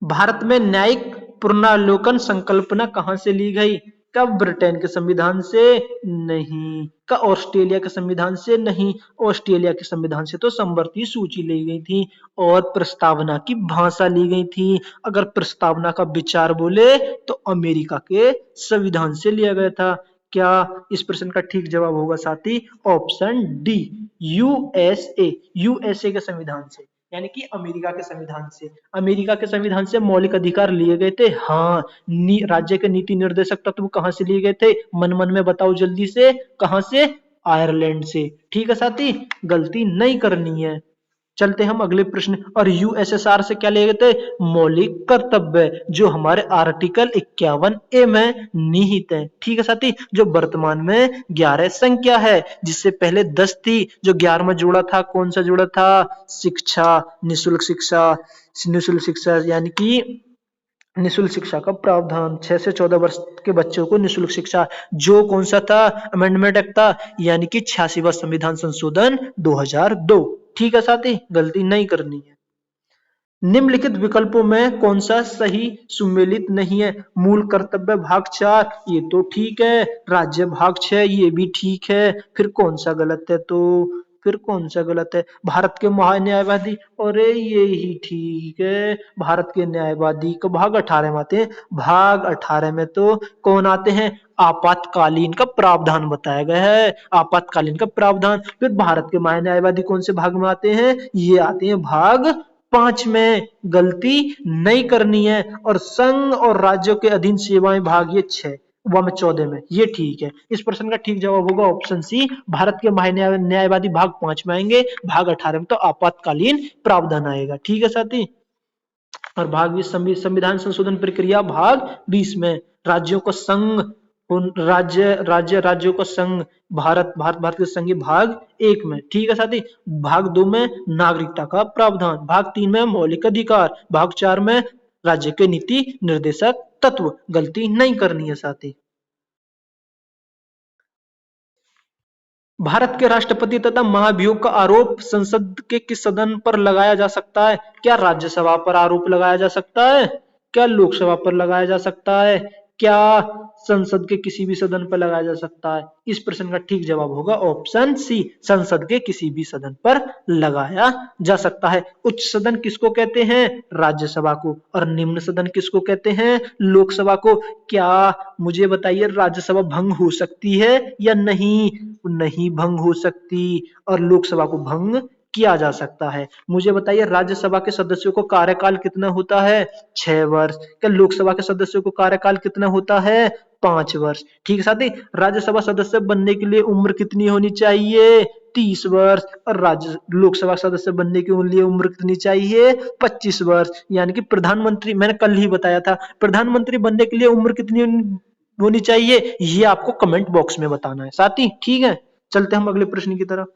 S1: भारत में न्यायिक पुनरावलोकन संकल्पना कहां से ली गई? कब? ब्रिटेन के संविधान से? नहीं। का ऑस्ट्रेलिया के संविधान से? नहीं। ऑस्ट्रेलिया के संविधान से तो समवर्ती सूची ली गई थी और प्रस्तावना की भाषा ली गई थी। अगर प्रस्तावना का विचार बोले तो अमेरिका के संविधान से लिया गया था। क्या इस प्रश्न का ठीक जवाब होगा साथी ऑप्शन डी यूएसए। यूएसए के संविधान से यानी कि अमेरिका के संविधान से। अमेरिका के संविधान से मौलिक अधिकार लिए गए थे। हाँ, राज्य के नीति निर्देशक तत्व कहां से लिए गए थे? मन मन में बताओ जल्दी से, कहां से? आयरलैंड से। ठीक है साथी, गलती नहीं करनी है। चलते हम अगले प्रश्न। और यूएसएसआर से क्या ले गए थे? मौलिक कर्तव्य, जो हमारे आर्टिकल 51A में निहित है। ठीक है साथी, जो वर्तमान में 11 संख्या है, जिससे पहले 10 थी, जो 11 में जोड़ा था। कौन सा जोड़ा था? शिक्षा, निःशुल्क शिक्षा। निःशुल्क शिक्षा यानी कि निःशुल्क शिक्षा का प्रावधान, 6 से 14 वर्ष के बच्चों को निःशुल्क शिक्षा। जो कौन सा था? अमेंडमेंट एक्ट था, यानी कि 86वां संविधान संशोधन 2002। ठीक है साथी, गलती नहीं करनी है। निम्नलिखित विकल्पों में कौन सा सही सुमेलित नहीं है? मूल कर्तव्य भाग 4, ये तो ठीक है। राज्य भाग 6, ये भी ठीक है। फिर कौन सा गलत है? तो फिर कौन सा गलत है? भारत के महान्यायवादी, अरे ये ही ठीक है। भारत के न्यायवादी को भाग 18 में आते हैं। भाग 18 में तो कौन आते हैं? आपातकालीन का प्रावधान बताया गया है। आपातकालीन का प्रावधान। फिर भारत के महान्यायवादी कौन से भाग में आते हैं? ये आते हैं भाग 5 में। गलती नहीं करनी है। और संघ और राज्यों के अधीन सेवाएं भाग ये 6 व 14 में, ये ठीक है। इस प्रश्न का ठीक जवाब होगा ऑप्शन सी, भारत के महान्यायवादी भाग 5 में आएंगे। भाग 18 में तो आपातकालीन प्रावधान आएगा। ठीक है साथी। और भाग 20 संविधान संशोधन प्रक्रिया भाग 20 में राज्यों को संघ, राज्यों को संघ, भारत के संघीय भाग 1 में। ठीक है साथी। भाग 2 में नागरिकता का प्रावधान, भाग 3 में मौलिक अधिकार, भाग 4 में राज्य के नीति निर्देशक तत्व। गलती नहीं करनी है साथी। भारत के राष्ट्रपति तथा महाभियोग का आरोप संसद के किस सदन पर लगाया जा सकता है? क्या राज्यसभा पर आरोप लगाया जा सकता है? क्या लोकसभा पर लगाया जा सकता है? क्या संसद के किसी भी सदन पर लगाया जा सकता है? इस प्रश्न का ठीक जवाब होगा ऑप्शन सी, संसद के किसी भी सदन पर लगाया जा सकता है। उच्च सदन किसको कहते हैं? राज्यसभा को। और निम्न सदन किसको कहते हैं? लोकसभा को। क्या मुझे बताइए, राज्यसभा भंग हो सकती है या नहीं? नहीं भंग हो सकती। और लोकसभा को भंग किया जा सकता है। मुझे बताइए, राज्यसभा के सदस्यों को कार्यकाल कितना होता है? 6 वर्ष। क्या लोकसभा के सदस्यों को कार्यकाल कितना होता है? 5 वर्ष। ठीक है साथी। राज्यसभा सदस्य बनने के लिए उम्र कितनी होनी चाहिए? 30 वर्ष। और लोकसभा सदस्य बनने के लिए उम्र कितनी चाहिए? 25 वर्ष। यानी कि प्रधानमंत्री, मैंने कल ही बताया था, प्रधानमंत्री बनने के लिए उम्र कितनी होनी चाहिए, ये आपको कमेंट बॉक्स में बताना है साथी। ठीक है, चलते हम अगले प्रश्न की तरफ।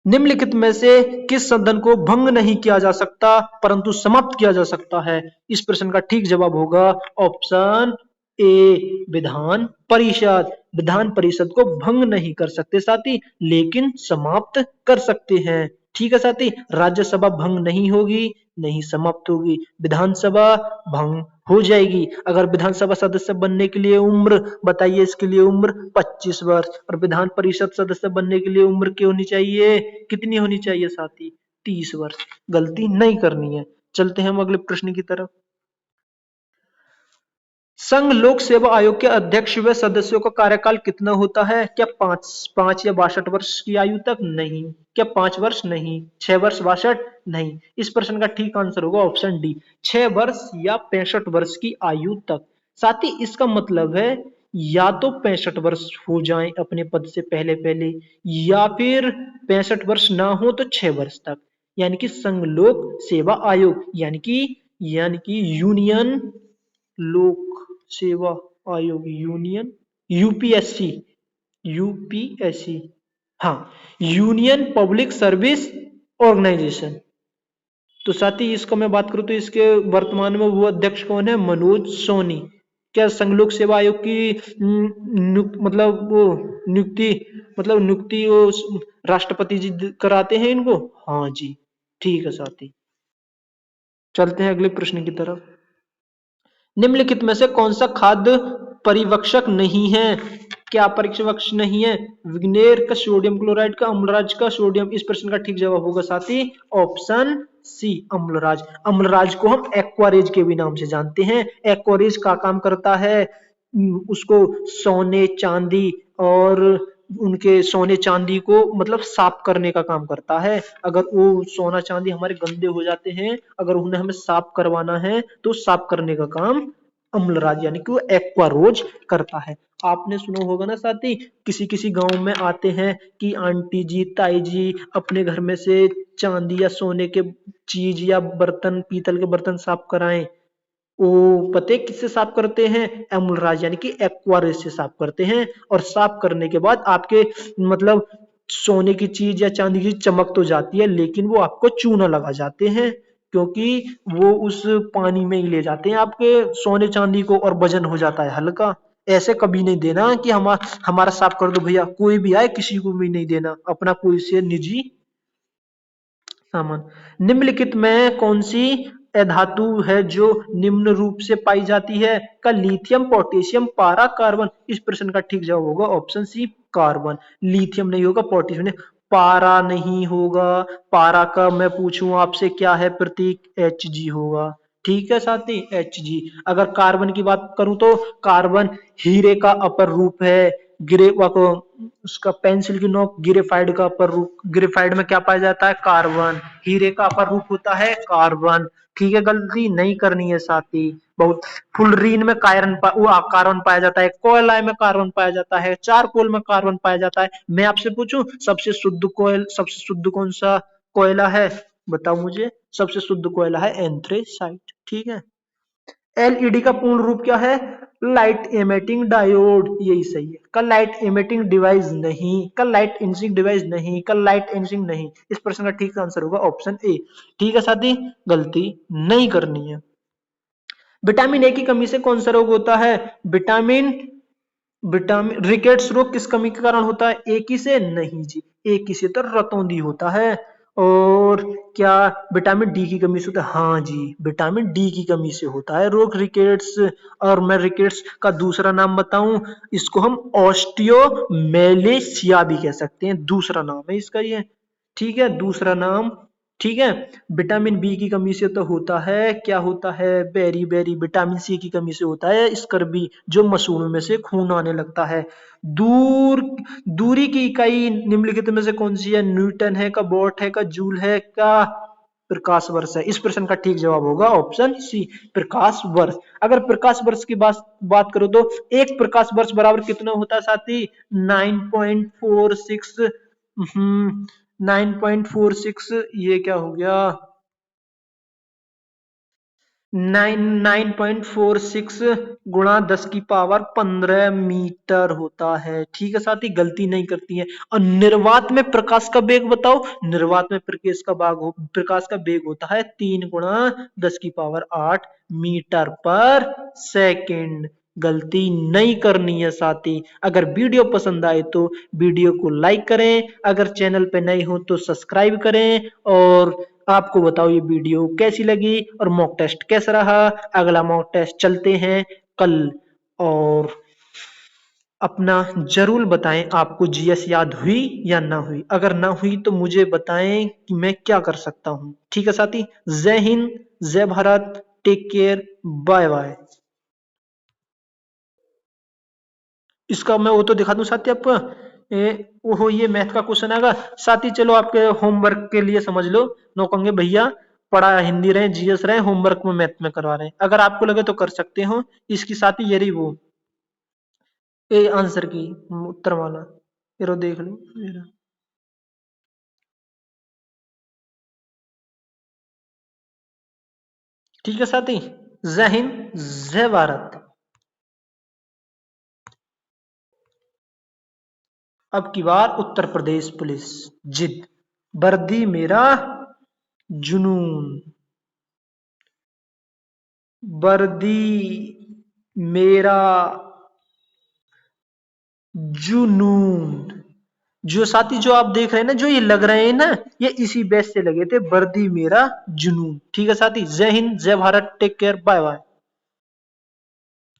S1: निम्नलिखित में से किस सदन को भंग नहीं किया जा सकता परंतु समाप्त किया जा सकता है? इस प्रश्न का ठीक जवाब होगा ऑप्शन ए, विधान परिषद। विधान परिषद को भंग नहीं कर सकते साथी, लेकिन समाप्त कर सकते हैं। ठीक है साथी। राज्यसभा भंग नहीं होगी, नहीं समाप्त होगी। विधानसभा भंग हो जाएगी। अगर विधानसभा सदस्य बनने के लिए उम्र बताइए, इसके लिए उम्र 25 वर्ष। और विधान परिषद सदस्य बनने के लिए उम्र क्या होनी चाहिए? कितनी होनी चाहिए साथी? 30 वर्ष। गलती नहीं करनी है। चलते हैं हम अगले प्रश्न की तरफ। संघ लोक सेवा आयोग के अध्यक्ष व सदस्यों का कार्यकाल कितना होता है? क्या 5 या 62 वर्ष की आयु तक? नहीं। क्या 5 वर्ष? नहीं। 6 वर्ष 62? नहीं। इस प्रश्न का ठीक आंसर होगा ऑप्शन डी, 6 वर्ष या 65 वर्ष की आयु तक। साथ ही इसका मतलब है या तो 65 वर्ष हो जाएं अपने पद से पहले पहले, या फिर 65 वर्ष ना हो तो 6 वर्ष तक। यानी कि संघ लोक सेवा आयोग यानी कि यूनियन लोक सेवा आयोग, यूनियन, यूपीएससी, यूपीएससी, हाँ, यूनियन पब्लिक सर्विस ऑर्गेनाइजेशन। तो साथ ही इसको मैं बात करूं तो इसके वर्तमान में वो अध्यक्ष कौन है? मनोज सोनी। क्या संघ लोक सेवा आयोग की मतलब वो नियुक्ति वो राष्ट्रपति जी कराते हैं इनको? हाँ जी, ठीक है साथी। चलते हैं अगले प्रश्न की तरफ। निम्नलिखित में से कौन सा खाद्य परिवक्षक नहीं है? क्या परिवक्षक नहीं है? विनेगर का, सोडियम क्लोराइड का, अम्लराज का, सोडियम। इस प्रश्न का ठीक जवाब होगा साथी ऑप्शन सी, अम्लराज। अम्लराज को हम एक्वारेज के भी नाम से जानते हैं। एक्वारेज का काम करता है उसको सोने चांदी और उनके सोने चांदी को मतलब साफ करने का काम करता है। अगर वो सोना चांदी हमारे गंदे हो जाते हैं, अगर उन्हें हमें साफ करवाना है तो साफ करने का काम अम्लराज यानी कि वो एक्वारोज करता है। आपने सुना होगा ना साथी, किसी किसी गांव में आते हैं कि आंटी जी ताई जी अपने घर में से चांदी या सोने के चीज या बर्तन पीतल के बर्तन साफ कराएं। वो पते किससे साफ करते हैं? एमुलराज यानी कि एक्वारिस से साफ करते हैं। और साफ करने के बाद आपके मतलब सोने की चीज या चांदी की चमक तो जाती है, लेकिन वो आपको चूना लगा जाते हैं, क्योंकि वो उस पानी में ही ले जाते हैं आपके सोने चांदी को और वजन हो जाता है हल्का। ऐसे कभी नहीं देना कि हमारा साफ कर दो भैया, कोई भी आए किसी को भी नहीं देना अपना कोई से निजी सामान। निम्नलिखित में कौन सी धातु है जो निम्न रूप से पाई जाती है? का लिथियम, पोटेशियम, पारा, कार्बन। इस प्रश्न का ठीक जवाब होगा ऑप्शन सी कार्बन। लिथियम नहीं होगा, पोटेशियम नहीं, पारा नहीं होगा। पारा का मैं पूछूं आपसे क्या है प्रतीक? Hg होगा। ठीक है साथी, Hg। अगर कार्बन की बात करूं तो कार्बन हीरे का अपर रूप है। गिरे उसका पेंसिल की नोक ग्रेफाइड का अपर रूप। ग्रेफाइड में क्या पाया जाता है? कार्बन। हीरे का अपर रूप होता है कार्बन। ठीक है, गलती नहीं करनी है साथी। बहुत फुलरीन में कार्बन पाया जाता है, कोयला में कार्बन पाया जाता है, चारकोल में कार्बन पाया जाता है। मैं आपसे पूछूं सबसे शुद्ध कौन सा कोयला है? बताओ मुझे। सबसे शुद्ध कोयला है एंथ्रेसाइट। ठीक है। एलईडी का पूर्ण रूप क्या है? Light emitting diode. यही सही है। कल लाइट एमिटिंग डिवाइस नहीं, कल लाइट एमिटिंग डिवाइस नहीं, कल लाइट एमिटिंग नहीं। इस प्रश्न का ठीक आंसर होगा ऑप्शन ए। ठीक है साथी, गलती नहीं करनी है। विटामिन ए की कमी से कौन सा रोग होता है? विटामिन विटामिन रिकेट्स रोग किस कमी के कारण होता है? एक ही से नहीं जी, एक ही से तो रतौंधी होता है। और क्या विटामिन डी की कमी से होता है? हाँ जी, विटामिन डी की कमी से होता है रोग रिकेट्स। और मैं रिकेट्स का दूसरा नाम बताऊं, इसको हम ऑस्टियोमेलेशिया भी कह सकते हैं, दूसरा नाम है इसका ये। ठीक है, दूसरा नाम। ठीक है। विटामिन बी की कमी से तो होता है, क्या होता है? Berry berry. विटामिन सी की कमी से होता है स्कर्वी, जो मसूड़ों में से खून आने लगता है। दूर दूरी की इकाई निम्नलिखित में से कौन सी है? न्यूटन है, का वॉट है, का जूल है, का प्रकाश वर्ष है? इस प्रश्न का ठीक जवाब होगा ऑप्शन सी प्रकाश वर्ष। अगर प्रकाश वर्ष की बात करो तो एक प्रकाश वर्ष बराबर कितना होता है साथी? 9.46। 9.46, ये क्या हो गया? 9.46 गुणा 10 की पावर 15 मीटर होता है। ठीक है साथी, गलती नहीं करती है। और निर्वात में प्रकाश का वेग बताओ। निर्वात में प्रकाश का वेग होता है 3 गुणा 10 की पावर 8 मीटर पर सेकंड। गलती नहीं करनी है साथी। अगर वीडियो पसंद आए तो वीडियो को लाइक करें, अगर चैनल पे नए हो तो सब्सक्राइब करें। और आपको बताओ ये वीडियो कैसी लगी और मॉक टेस्ट कैसा रहा। अगला मॉक टेस्ट चलते हैं कल। और अपना जरूर बताएं आपको जीएस याद हुई या ना हुई। अगर ना हुई तो मुझे बताएं कि मैं क्या कर सकता हूं। ठीक है साथी, जय हिंद, जय Bharat, take care, bye bye. इसका मैं वो तो दिखा दूं साथी आपको। ओहो, ये मैथ का क्वेश्चन आएगा साथी। चलो आपके होमवर्क के लिए समझ लो, नो कहोगे भैया पढ़ा हिंदी रहे जीएस रहे, होमवर्क में मैथ में करवा रहे हैं। अगर आपको लगे तो कर सकते हो। इसकी साथी ये रही वो ए आंसर की उत्तर वाला, ये देख लो ये रहा। ठीक है साथी, जय हिंद, जय भारत। अब की बार उत्तर प्रदेश पुलिस जिद, वर्दी मेरा जुनून। वर्दी मेरा जुनून। जो साथी जो आप देख रहे हैं ना, जो ये लग रहे हैं ना, ये इसी बेस से लगे थे, वर्दी मेरा जुनून। ठीक है साथी, जय हिंद, जय Bharat, take care, bye bye.